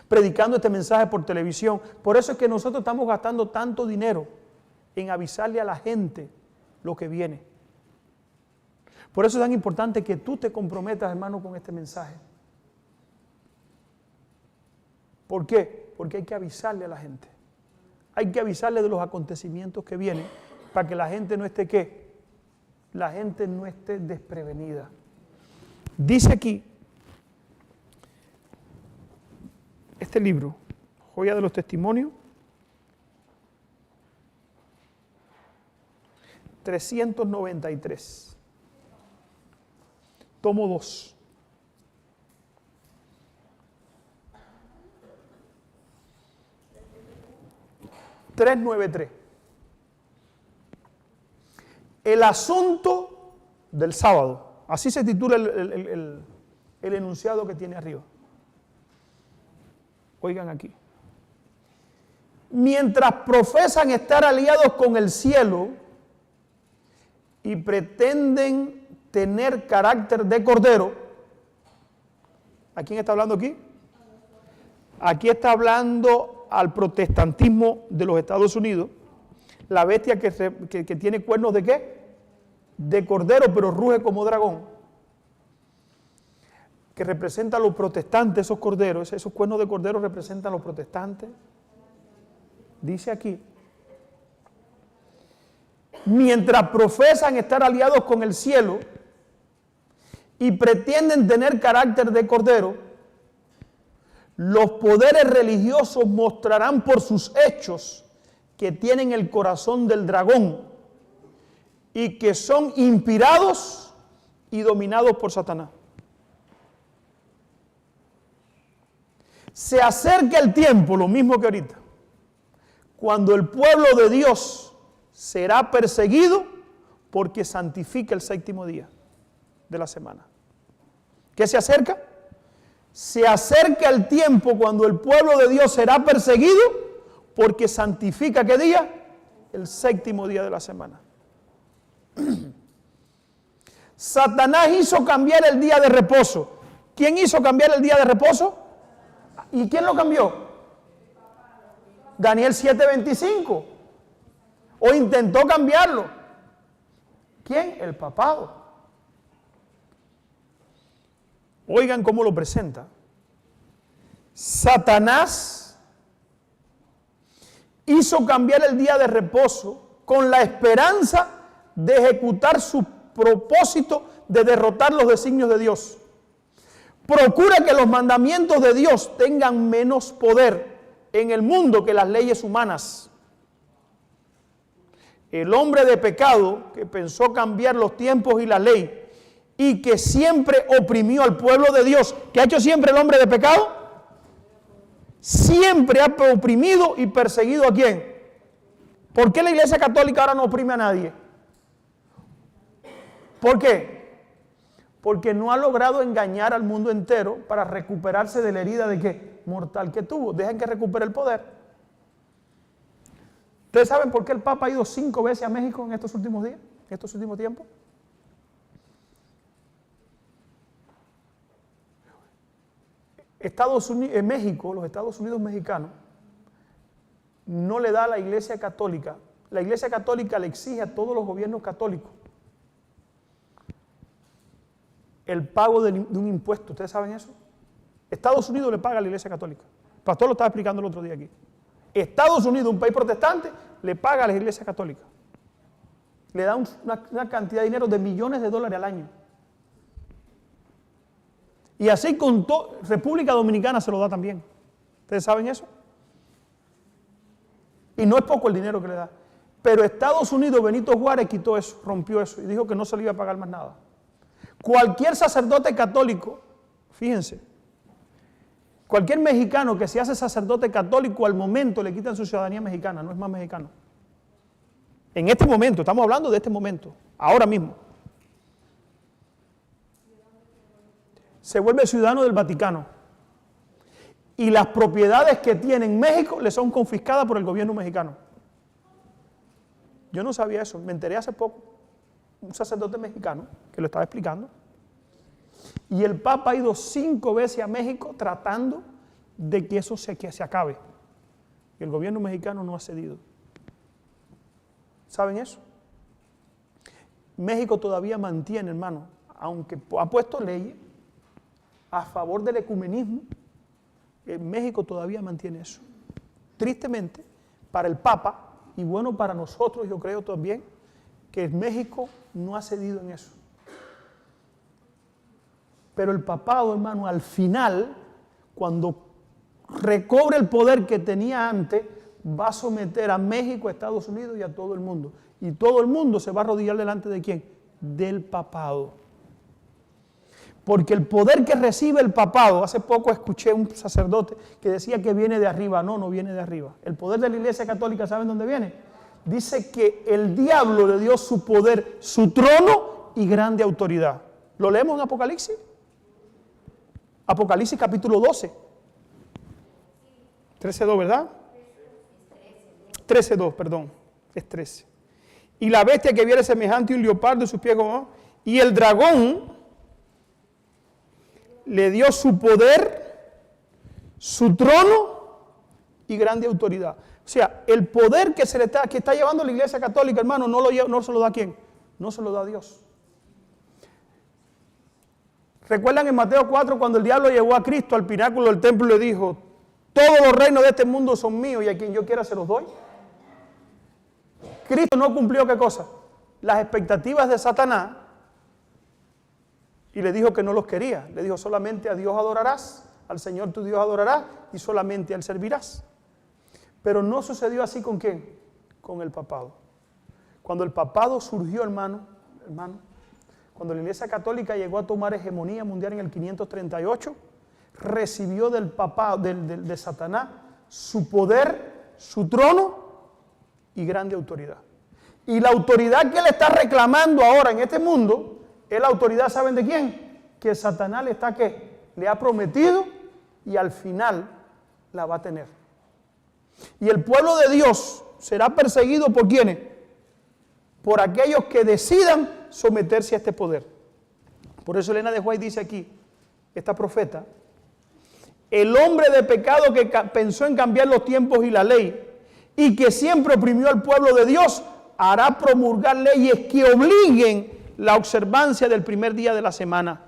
predicando este mensaje por televisión. Por eso es que nosotros estamos gastando tanto dinero en avisarle a la gente lo que viene. Por eso es tan importante que tú te comprometas, hermano, con este mensaje. ¿Por qué? Porque hay que avisarle a la gente. Hay que avisarle de los acontecimientos que vienen para que la gente no esté ¿qué? La gente no esté desprevenida. Dice aquí, este libro, Joya de los Testimonios, 393, tomo 2. $393. El asunto del sábado. Así se titula el enunciado que tiene arriba. Oigan aquí. Mientras profesan estar aliados con el cielo y pretenden tener carácter de cordero, ¿a quién está hablando aquí? Aquí está hablando al protestantismo de los Estados Unidos, la bestia que tiene cuernos de ¿qué? De cordero, pero ruge como dragón, que representa a los protestantes, esos corderos, esos cuernos de cordero representan a los protestantes. Dice aquí, mientras profesan estar aliados con el cielo y pretenden tener carácter de cordero, los poderes religiosos mostrarán por sus hechos que tienen el corazón del dragón y que son inspirados y dominados por Satanás. Se acerca el tiempo, lo mismo que ahorita, cuando el pueblo de Dios será perseguido porque santifica el séptimo día de la semana. ¿Qué se acerca? Se acerca el tiempo cuando el pueblo de Dios será perseguido porque santifica ¿qué día? El séptimo día de la semana. Satanás hizo cambiar el día de reposo. ¿Quién hizo cambiar el día de reposo? ¿Y quién lo cambió? Daniel 7:25. O intentó cambiarlo. ¿Quién? El papado. Oigan cómo lo presenta. Satanás hizo cambiar el día de reposo con la esperanza de ejecutar su propósito de derrotar los designios de Dios. Procura que los mandamientos de Dios tengan menos poder en el mundo que las leyes humanas. El hombre de pecado que pensó cambiar los tiempos y la ley y que siempre oprimió al pueblo de Dios. ¿Qué ha hecho siempre el hombre de pecado? Siempre ha oprimido y perseguido ¿a quién? ¿Por qué la Iglesia Católica ahora no oprime a nadie? ¿Por qué? Porque no ha logrado engañar al mundo entero para recuperarse de la herida de ¿qué? Mortal que tuvo. Dejen que recupere el poder. ¿Ustedes saben por qué el Papa ha ido 5 veces a México en estos últimos días? En estos últimos tiempos. Estados Unidos, en México, los Estados Unidos mexicanos, no le da a la Iglesia Católica. La Iglesia Católica le exige a todos los gobiernos católicos el pago de un impuesto. ¿Ustedes saben eso? Estados Unidos le paga a la Iglesia Católica. El pastor lo estaba explicando el otro día aquí. Estados Unidos, un país protestante, le paga a la Iglesia Católica. Le da una cantidad de dinero de millones de dólares al año. Y así con República Dominicana se lo da también. ¿Ustedes saben eso? Y no es poco el dinero que le da. Pero Estados Unidos, Benito Juárez quitó eso, rompió eso y dijo que no se le iba a pagar más nada. Cualquier sacerdote católico, fíjense, cualquier mexicano que se hace sacerdote católico al momento le quitan su ciudadanía mexicana, no es más mexicano. En este momento, estamos hablando de este momento, ahora mismo. Se vuelve ciudadano del Vaticano. Y las propiedades que tiene en México le son confiscadas por el gobierno mexicano. Yo no sabía eso, me enteré hace poco. Un sacerdote mexicano que lo estaba explicando. Y el Papa ha ido 5 veces a México tratando de que eso se acabe. Y el gobierno mexicano no ha cedido. ¿Saben eso? México todavía mantiene, hermano, aunque ha puesto leyes a favor del ecumenismo, México todavía mantiene eso. Tristemente, para el Papa, y bueno para nosotros, yo creo también, que México no ha cedido en eso. Pero el papado, hermano, al final, cuando recobre el poder que tenía antes, va a someter a México, a Estados Unidos y a todo el mundo. Y todo el mundo se va a arrodillar delante de ¿quién? Del papado. Porque el poder que recibe el papado, hace poco escuché un sacerdote que decía que viene de arriba. No, no viene de arriba. El poder de la Iglesia Católica, ¿saben dónde viene? Dice que el diablo le dio su poder, su trono y grande autoridad. ¿Lo leemos en Apocalipsis? Apocalipsis capítulo 12. 13:2, ¿verdad? 13:2, perdón. Es 13. Y la bestia que viera semejante a un leopardo y sus pies como... Y el dragón le dio su poder, su trono y grande autoridad. O sea, el poder que está llevando la Iglesia Católica, hermano, no se lo da a ¿quién? No se lo da a Dios. ¿Recuerdan en Mateo 4 cuando el diablo llevó a Cristo al pináculo del templo y le dijo, todos los reinos de este mundo son míos y a quien yo quiera se los doy? Cristo no cumplió ¿qué cosa? Las expectativas de Satanás y le dijo que no los quería. Le dijo, solamente a Dios adorarás, al Señor tu Dios adorarás y solamente a Él servirás. Pero no sucedió así ¿con quién? Con el papado. Cuando el papado surgió, hermano, cuando la Iglesia Católica llegó a tomar hegemonía mundial en el 538, recibió del papado, de Satanás, su poder, su trono y grande autoridad. Y la autoridad que él está reclamando ahora en este mundo, es la autoridad, ¿saben de quién? Que Satanás le ha prometido y al final la va a tener. Y el pueblo de Dios será perseguido ¿por quiénes? Por aquellos que decidan someterse a este poder. Por eso Elena de White dice aquí, esta profeta, el hombre de pecado que pensó en cambiar los tiempos y la ley y que siempre oprimió al pueblo de Dios, hará promulgar leyes que obliguen la observancia del primer día de la semana.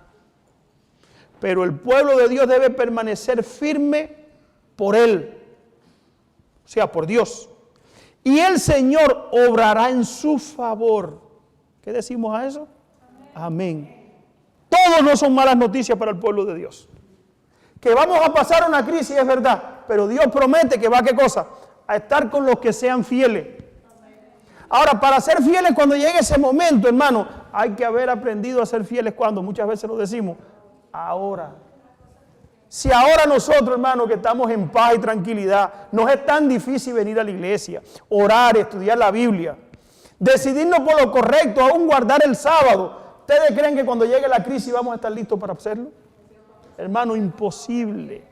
Pero el pueblo de Dios debe permanecer firme por Él, o sea, por Dios, y el Señor obrará en su favor. ¿Qué decimos a eso? Amén. Todos no son malas noticias para el pueblo de Dios. Que vamos a pasar una crisis es verdad, pero Dios promete que va a ¿qué cosa? A estar con los que sean fieles. Ahora, para ser fieles cuando llegue ese momento, hermano, hay que haber aprendido a ser fieles cuando, muchas veces lo decimos, ahora. Si ahora nosotros, hermano, que estamos en paz y tranquilidad, nos es tan difícil venir a la iglesia, orar, estudiar la Biblia, decidirnos por lo correcto, aún guardar el sábado, ¿ustedes creen que cuando llegue la crisis vamos a estar listos para hacerlo? Hermano, imposible.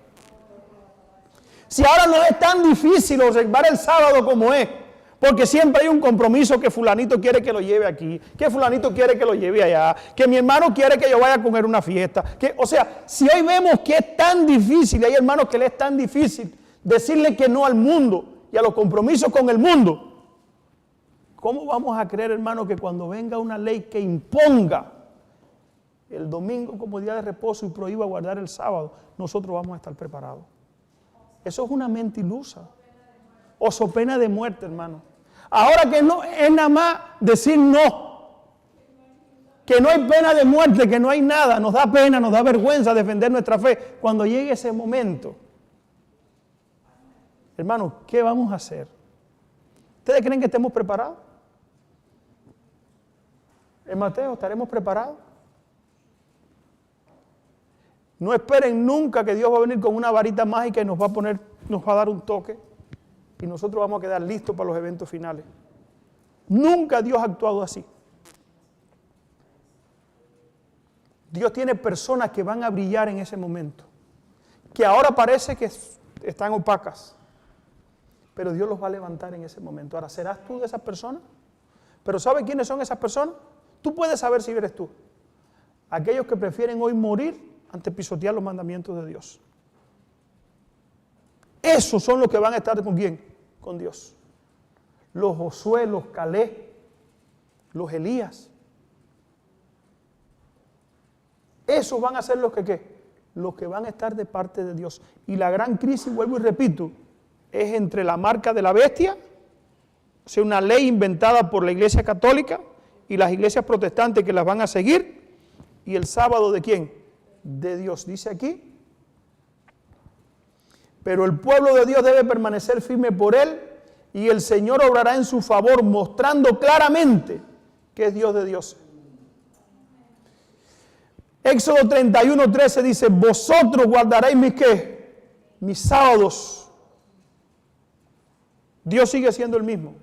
Si ahora no es tan difícil observar el sábado como es, porque siempre hay un compromiso que fulanito quiere que lo lleve aquí, que fulanito quiere que lo lleve allá, que mi hermano quiere que yo vaya a comer una fiesta. O sea, si hoy vemos que es tan difícil, hay hermanos que le es tan difícil decirle que no al mundo y a los compromisos con el mundo, ¿cómo vamos a creer, hermano, que cuando venga una ley que imponga el domingo como día de reposo y prohíba guardar el sábado, nosotros vamos a estar preparados? Eso es una mente ilusa. O so pena de muerte, hermano. Ahora que no es nada más decir no, que no hay pena de muerte, que no hay nada, nos da pena, nos da vergüenza defender nuestra fe. Cuando llegue ese momento, hermano, ¿qué vamos a hacer? ¿Ustedes creen que estemos preparados? En Mateo, ¿estaremos preparados? No esperen nunca que Dios va a venir con una varita mágica y nos va a dar un toque y nosotros vamos a quedar listos para los eventos finales. Nunca Dios ha actuado así. Dios tiene personas que van a brillar en ese momento, que ahora parece que están opacas, pero Dios los va a levantar en ese momento. Ahora, ¿serás tú de esas personas? Pero ¿sabe quiénes son esas personas? Tú puedes saber si eres tú. Aquellos que prefieren hoy morir antes de pisotear los mandamientos de Dios. Esos son los que van a estar ¿con quién? Con Dios. Los Josué, los Caleb, los Elías. Esos van a ser los que ¿qué? Los que van a estar de parte de Dios. Y la gran crisis, vuelvo y repito, es entre la marca de la bestia, o sea, una ley inventada por la Iglesia Católica y las iglesias protestantes que las van a seguir, y el sábado ¿de quién? De Dios. Dice aquí, pero el pueblo de Dios debe permanecer firme por él y el Señor obrará en su favor, mostrando claramente que es Dios de dioses. Éxodo 31:13 dice, vosotros guardaréis mis ¿qué? Mis sábados. Dios sigue siendo el mismo.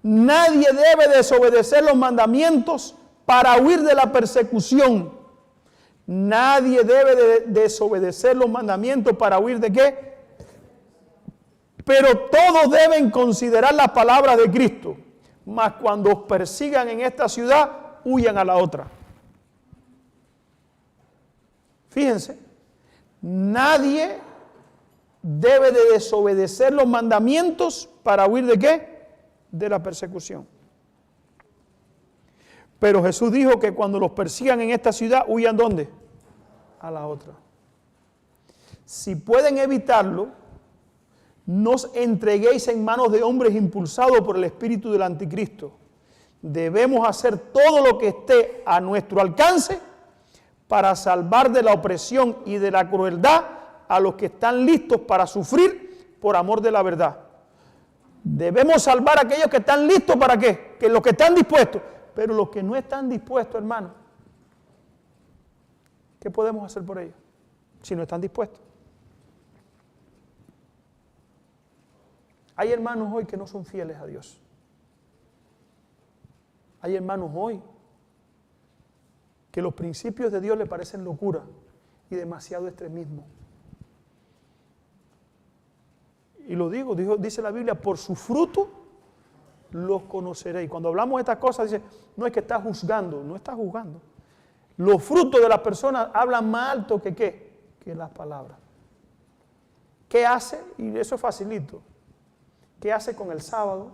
Nadie debe desobedecer los mandamientos para huir de la persecución. Nadie debe desobedecer los mandamientos para huir ¿de qué? Pero todos deben considerar las palabras de Cristo. Mas cuando os persigan en esta ciudad, huyan a la otra. Fíjense, nadie debe de desobedecer los mandamientos para huir ¿de qué? De la persecución. Pero Jesús dijo que cuando los persigan en esta ciudad, huyan ¿dónde? A la otra. Si pueden evitarlo, no os entreguéis en manos de hombres impulsados por el espíritu del anticristo. Debemos hacer todo lo que esté a nuestro alcance para salvar de la opresión y de la crueldad a los que están listos para sufrir por amor de la verdad. Debemos salvar a aquellos que están listos para qué, que los que están dispuestos, pero los que no están dispuestos, hermano, ¿qué podemos hacer por ellos si no están dispuestos? Hay hermanos hoy que no son fieles a Dios. Hay hermanos hoy que los principios de Dios le parecen locura y demasiado extremismo. Y lo dice la Biblia, por su fruto los conoceréis. Cuando hablamos de estas cosas, dice, no es que está juzgando, no está juzgando. Los frutos de las personas hablan más alto que ¿qué? Que las palabras. ¿Qué hace? Y eso es facilito. ¿Qué hace con el sábado?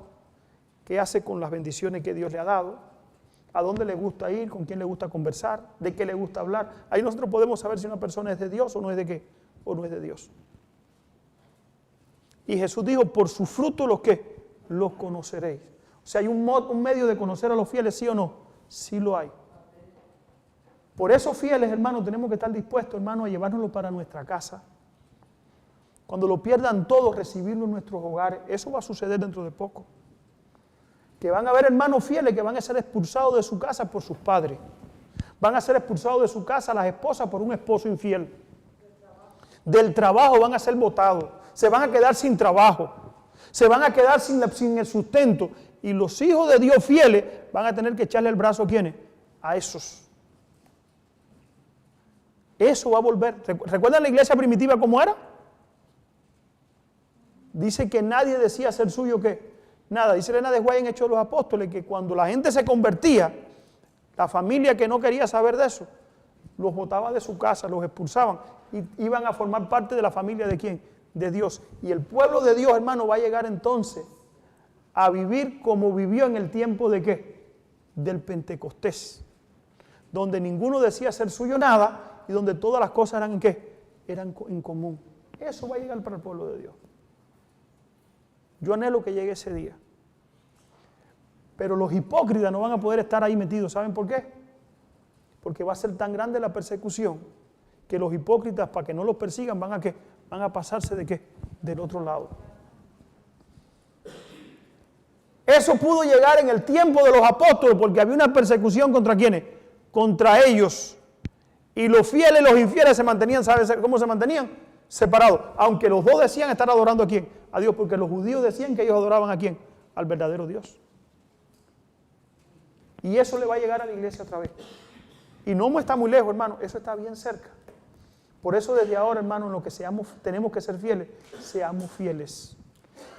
¿Qué hace con las bendiciones que Dios le ha dado? ¿A dónde le gusta ir? ¿Con quién le gusta conversar? ¿De qué le gusta hablar? Ahí nosotros podemos saber si una persona es de Dios o no es de qué, o no es de Dios. Y Jesús dijo, por su fruto los ¿qué? los conoceréis. O sea, hay un medio de conocer a los fieles, ¿sí o no? Sí lo hay. Por esos fieles, hermanos, tenemos que estar dispuestos, hermanos, a llevárnoslo para nuestra casa. Cuando lo pierdan todos, recibirlo en nuestros hogares. Eso va a suceder dentro de poco. Que van a haber hermanos fieles que van a ser expulsados de su casa por sus padres. Van a ser expulsados de su casa las esposas por un esposo infiel. Del trabajo van a ser botados. Se van a quedar sin trabajo. Se van a quedar sin el sustento. Y los hijos de Dios fieles van a tener que echarle el brazo ¿a quiénes? A esos. Eso va a volver. ¿Recuerdan la iglesia primitiva cómo era? Dice que nadie decía ser suyo ¿qué? Nada. Dice Elena de White en Hechos de los Apóstoles que cuando la gente se convertía, la familia que no quería saber de eso, los botaba de su casa, los expulsaban y iban a formar parte de la familia ¿de quién? De Dios. Y el pueblo de Dios, hermano, va a llegar entonces a vivir como vivió en el tiempo de ¿qué? Del Pentecostés, donde ninguno decía ser suyo nada y donde todas las cosas eran ¿en qué? Eran en común. Eso va a llegar para el pueblo de Dios. Yo anhelo que llegue ese día. Pero los hipócritas no van a poder estar ahí metidos. ¿Saben por qué? Porque va a ser tan grande la persecución que los hipócritas, para que no los persigan, van a ¿qué? Van a pasarse ¿de qué? Del otro lado. Eso pudo llegar en el tiempo de los apóstoles porque había una persecución ¿contra quiénes? Contra ellos. Y los fieles y los infieles se mantenían, ¿sabes cómo se mantenían? Separados. Aunque los dos decían estar adorando ¿a quién? A Dios, porque los judíos decían que ellos adoraban ¿a quién? Al verdadero Dios. Y eso le va a llegar a la iglesia otra vez. Y no está muy lejos, hermano, eso está bien cerca. Por eso desde ahora, hermano, en lo que tenemos que ser fieles, seamos fieles.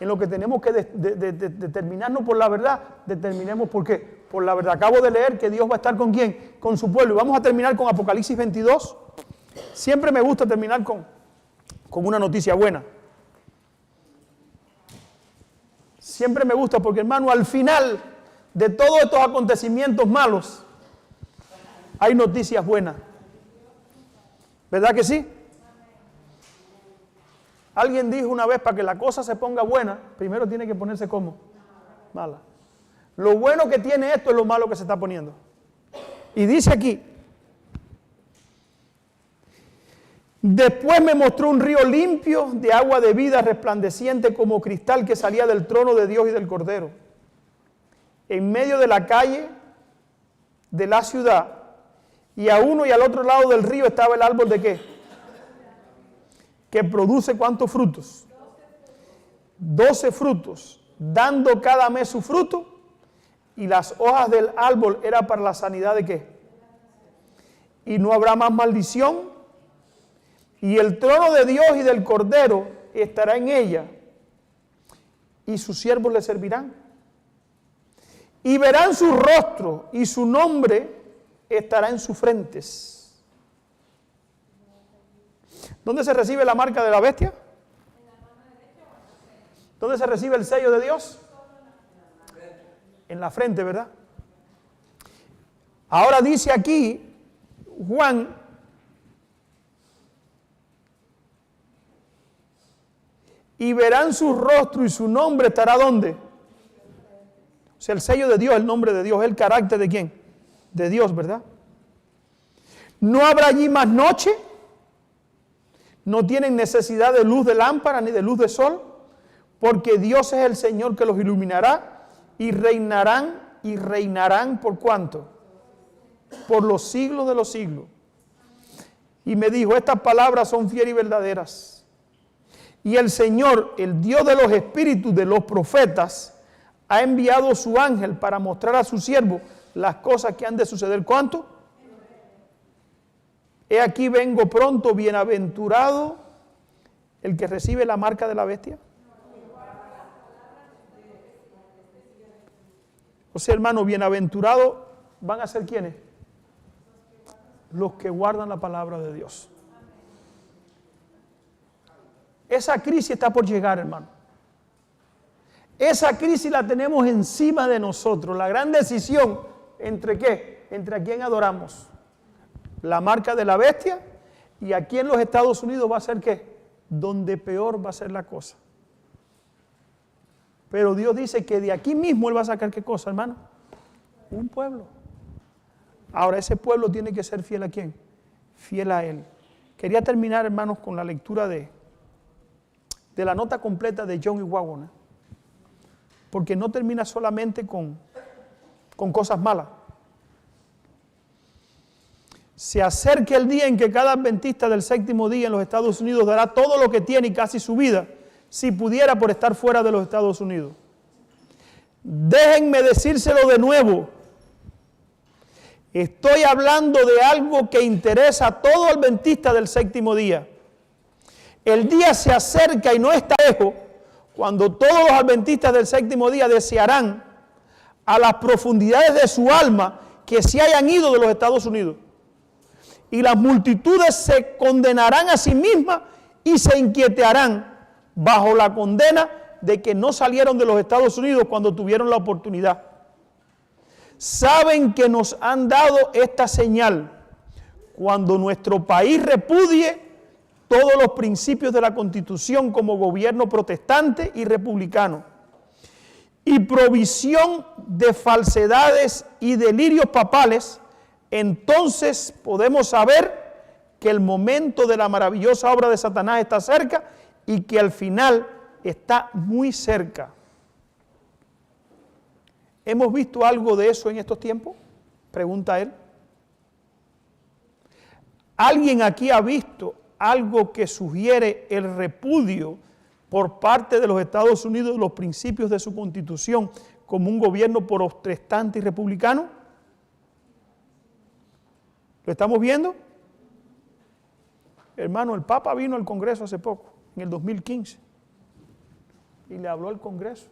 En lo que tenemos que determinarnos por la verdad, determinemos por qué. Por la verdad. Acabo de leer que Dios va a estar ¿con quién? Con su pueblo. Y vamos a terminar con Apocalipsis 22. Siempre me gusta terminar con una noticia buena. Siempre me gusta porque, hermano, al final de todos estos acontecimientos malos, hay noticias buenas. ¿Verdad que sí? Alguien dijo una vez, para que la cosa se ponga buena, primero tiene que ponerse ¿cómo? Mala. Lo bueno que tiene esto es lo malo que se está poniendo. Y dice aquí, después me mostró un río limpio de agua de vida resplandeciente como cristal que salía del trono de Dios y del Cordero. En medio de la calle de la ciudad y a uno y al otro lado del río estaba el árbol ¿de qué? Que produce ¿cuántos frutos? 12 frutos, dando cada mes su fruto, y las hojas del árbol eran para la sanidad ¿de qué? Y no habrá más maldición, y el trono de Dios y del Cordero estará en ella, y sus siervos le servirán. Y verán su rostro, y su nombre estará en sus frentes. ¿Dónde se recibe la marca de la bestia? ¿Dónde se recibe el sello de Dios? En la frente, ¿verdad? Ahora dice aquí Juan, y verán su rostro y su nombre estará ¿dónde? O sea, el sello de Dios, el nombre de Dios, el carácter ¿de quién? De Dios, ¿verdad? No habrá allí más noche. No tienen necesidad de luz de lámpara ni de luz de sol, porque Dios es el Señor que los iluminará y reinarán ¿por cuánto? Por los siglos de los siglos. Y me dijo, estas palabras son fieles y verdaderas. Y el Señor, el Dios de los espíritus de los profetas, ha enviado su ángel para mostrar a su siervo las cosas que han de suceder. ¿Cuánto? He aquí vengo pronto, bienaventurado el que recibe la marca de la bestia. O sea, hermano, bienaventurados van a ser ¿quiénes? Los que guardan la palabra de Dios. Esa crisis está por llegar, hermano. Esa crisis la tenemos encima de nosotros. La gran decisión, ¿entre qué? Entre a quién adoramos. La marca de la bestia, y aquí en los Estados Unidos va a ser ¿qué? Donde peor va a ser la cosa. Pero Dios dice que de aquí mismo Él va a sacar ¿qué cosa, hermano? Un pueblo. Ahora, ese pueblo tiene que ser fiel ¿a quién? Fiel a Él. Quería terminar, hermanos, con la lectura de la nota completa de John E. Waggoner, porque no termina solamente con cosas malas. Se acerca el día en que cada adventista del séptimo día en los Estados Unidos dará todo lo que tiene y casi su vida, si pudiera, por estar fuera de los Estados Unidos. Déjenme decírselo de nuevo. Estoy hablando de algo que interesa a todo adventista del séptimo día. El día se acerca y no está lejos, cuando todos los adventistas del séptimo día desearán a las profundidades de su alma que se hayan ido de los Estados Unidos. Y las multitudes se condenarán a sí mismas y se inquietarán bajo la condena de que no salieron de los Estados Unidos cuando tuvieron la oportunidad. Saben que nos han dado esta señal cuando nuestro país repudie todos los principios de la Constitución como gobierno protestante y republicano, y provisión de falsedades y delirios papales. Entonces podemos saber que el momento de la maravillosa obra de Satanás está cerca y que al final está muy cerca. ¿Hemos visto algo de eso en estos tiempos? Pregunta él. ¿Alguien aquí ha visto algo que sugiere el repudio por parte de los Estados Unidos de los principios de su Constitución como un gobierno protestante y republicano? ¿Lo estamos viendo? Hermano, el Papa vino al Congreso hace poco, en el 2015, y le habló al Congreso.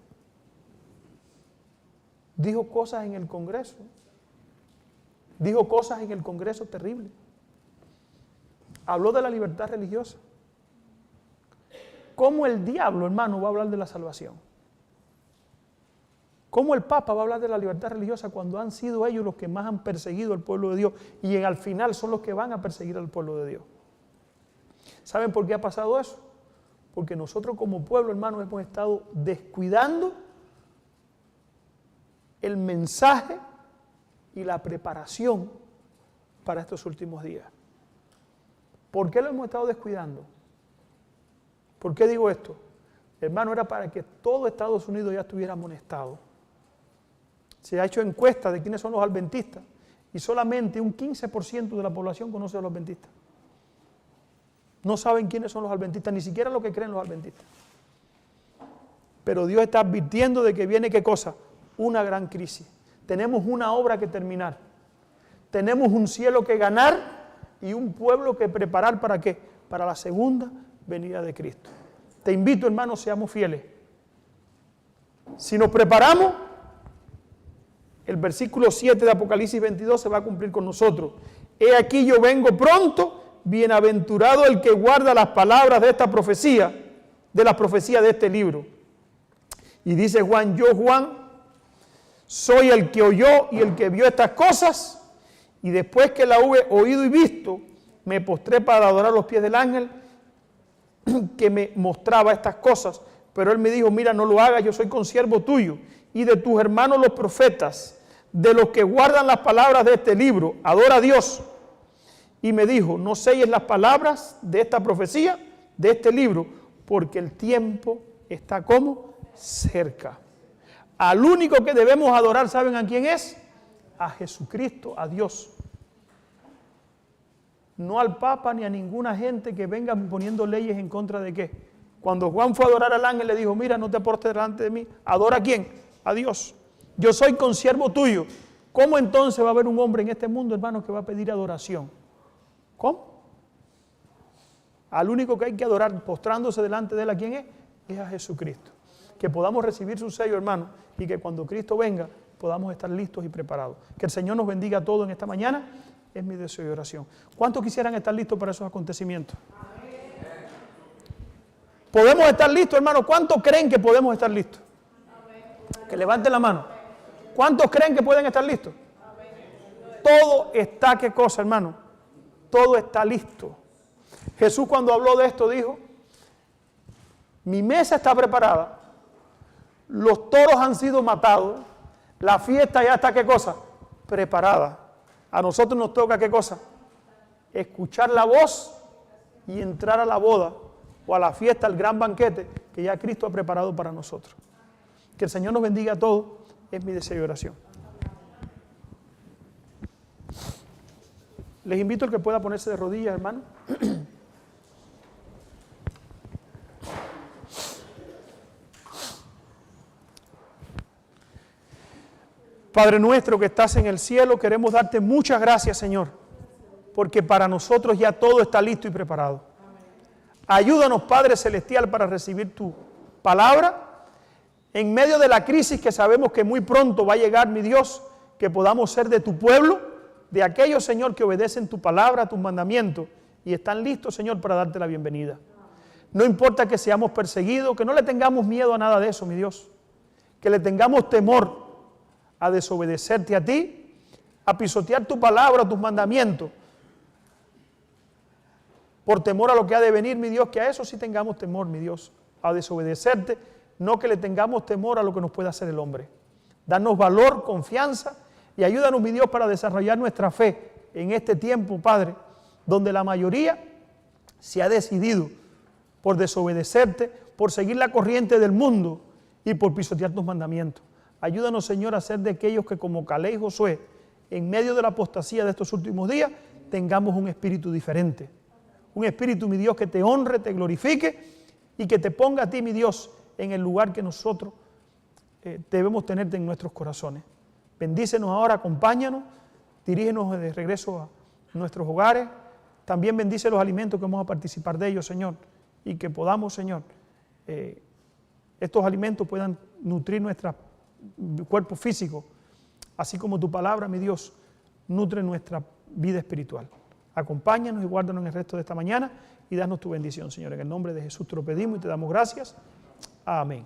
Dijo cosas en el Congreso. Dijo cosas en el Congreso terribles. Habló de la libertad religiosa. ¿Cómo el diablo, hermano, va a hablar de la salvación? ¿Cómo el Papa va a hablar de la libertad religiosa cuando han sido ellos los que más han perseguido al pueblo de Dios y al final son los que van a perseguir al pueblo de Dios? ¿Saben por qué ha pasado eso? Porque nosotros como pueblo, hermano, hemos estado descuidando el mensaje y la preparación para estos últimos días. ¿Por qué lo hemos estado descuidando? ¿Por qué digo esto? Hermano, era para que todo Estados Unidos ya estuviera amonestado. Se ha hecho encuesta de quiénes son los adventistas y solamente un 15% de la población conoce a los adventistas. No saben quiénes son los adventistas, ni siquiera lo que creen los adventistas. Pero Dios está advirtiendo de que viene ¿qué cosa? Una gran crisis. Tenemos una obra que terminar. Tenemos un cielo que ganar y un pueblo que preparar ¿para qué? Para la segunda venida de Cristo. Te invito, hermanos, seamos fieles. Si nos preparamos, el versículo 7 de Apocalipsis 22 se va a cumplir con nosotros. He aquí yo vengo pronto, bienaventurado el que guarda las palabras de esta profecía, de la profecía de este libro. Y dice Juan, yo Juan, soy el que oyó y el que vio estas cosas, y después que la hube oído y visto, me postré para adorar los pies del ángel que me mostraba estas cosas. Pero él me dijo, mira, no lo hagas, yo soy consiervo tuyo y de tus hermanos los profetas, de los que guardan las palabras de este libro, adora a Dios. Y me dijo, no selles las palabras de esta profecía, de este libro, porque el tiempo está como cerca. Al único que debemos adorar, ¿saben a quién es? A Jesucristo, a Dios. No al Papa ni a ninguna gente que venga poniendo leyes en contra de qué. Cuando Juan fue a adorar al ángel le dijo, mira, no te aportes delante de mí. ¿Adora a quién? A Dios. Yo soy consiervo tuyo. ¿Cómo entonces va a haber un hombre en este mundo, hermano, que va a pedir adoración? ¿Cómo? Al único que hay que adorar postrándose delante de él, ¿a quién es? Es a Jesucristo. Que podamos recibir su sello, hermano, y que cuando Cristo venga podamos estar listos y preparados. Que el Señor nos bendiga a todos en esta mañana. Es mi deseo y oración. ¿Cuántos quisieran estar listos para esos acontecimientos? Amén. ¿Podemos estar listos, hermano? ¿Cuántos creen que podemos estar listos? Amén. Que levanten la mano. ¿Cuántos creen que pueden estar listos? Amén. Todo está, ¿qué cosa, hermano? Todo está listo. Jesús cuando habló de esto dijo, mi mesa está preparada, los toros han sido matados, la fiesta ya está, ¿qué cosa? Preparada. A nosotros nos toca, ¿qué cosa? Escuchar la voz y entrar a la boda o a la fiesta, al gran banquete que ya Cristo ha preparado para nosotros. Que el Señor nos bendiga a todos, es mi deseo y oración. Les invito al que pueda ponerse de rodillas, hermano. Padre nuestro que estás en el cielo, queremos darte muchas gracias, Señor, porque para nosotros ya todo está listo y preparado. Ayúdanos, Padre Celestial, para recibir tu palabra en medio de la crisis que sabemos que muy pronto va a llegar, mi Dios, que podamos ser de tu pueblo, de aquellos, Señor, que obedecen tu palabra, tus mandamientos y están listos, Señor, para darte la bienvenida. No importa que seamos perseguidos, que no le tengamos miedo a nada de eso, mi Dios, que le tengamos temor a desobedecerte a ti, a pisotear tu palabra, tus mandamientos, por temor a lo que ha de venir, mi Dios, que a eso sí tengamos temor, mi Dios, a desobedecerte, no que le tengamos temor a lo que nos pueda hacer el hombre. Danos valor, confianza y ayúdanos, mi Dios, para desarrollar nuestra fe en este tiempo, Padre, donde la mayoría se ha decidido por desobedecerte, por seguir la corriente del mundo y por pisotear tus mandamientos. Ayúdanos, Señor, a ser de aquellos que como Caleb y Josué, en medio de la apostasía de estos últimos días, tengamos un espíritu diferente. Un espíritu, mi Dios, que te honre, te glorifique y que te ponga a ti, mi Dios, en el lugar que nosotros debemos tenerte en nuestros corazones. Bendícenos ahora, acompáñanos, dirígenos de regreso a nuestros hogares. También bendice los alimentos que vamos a participar de ellos, Señor, y que podamos, Señor, estos alimentos puedan nutrir nuestro cuerpo físico, así como tu palabra, mi Dios, nutre nuestra vida espiritual. Acompáñanos y guárdanos en el resto de esta mañana y danos tu bendición, Señor. En el nombre de Jesús te lo pedimos y te damos gracias. Amén.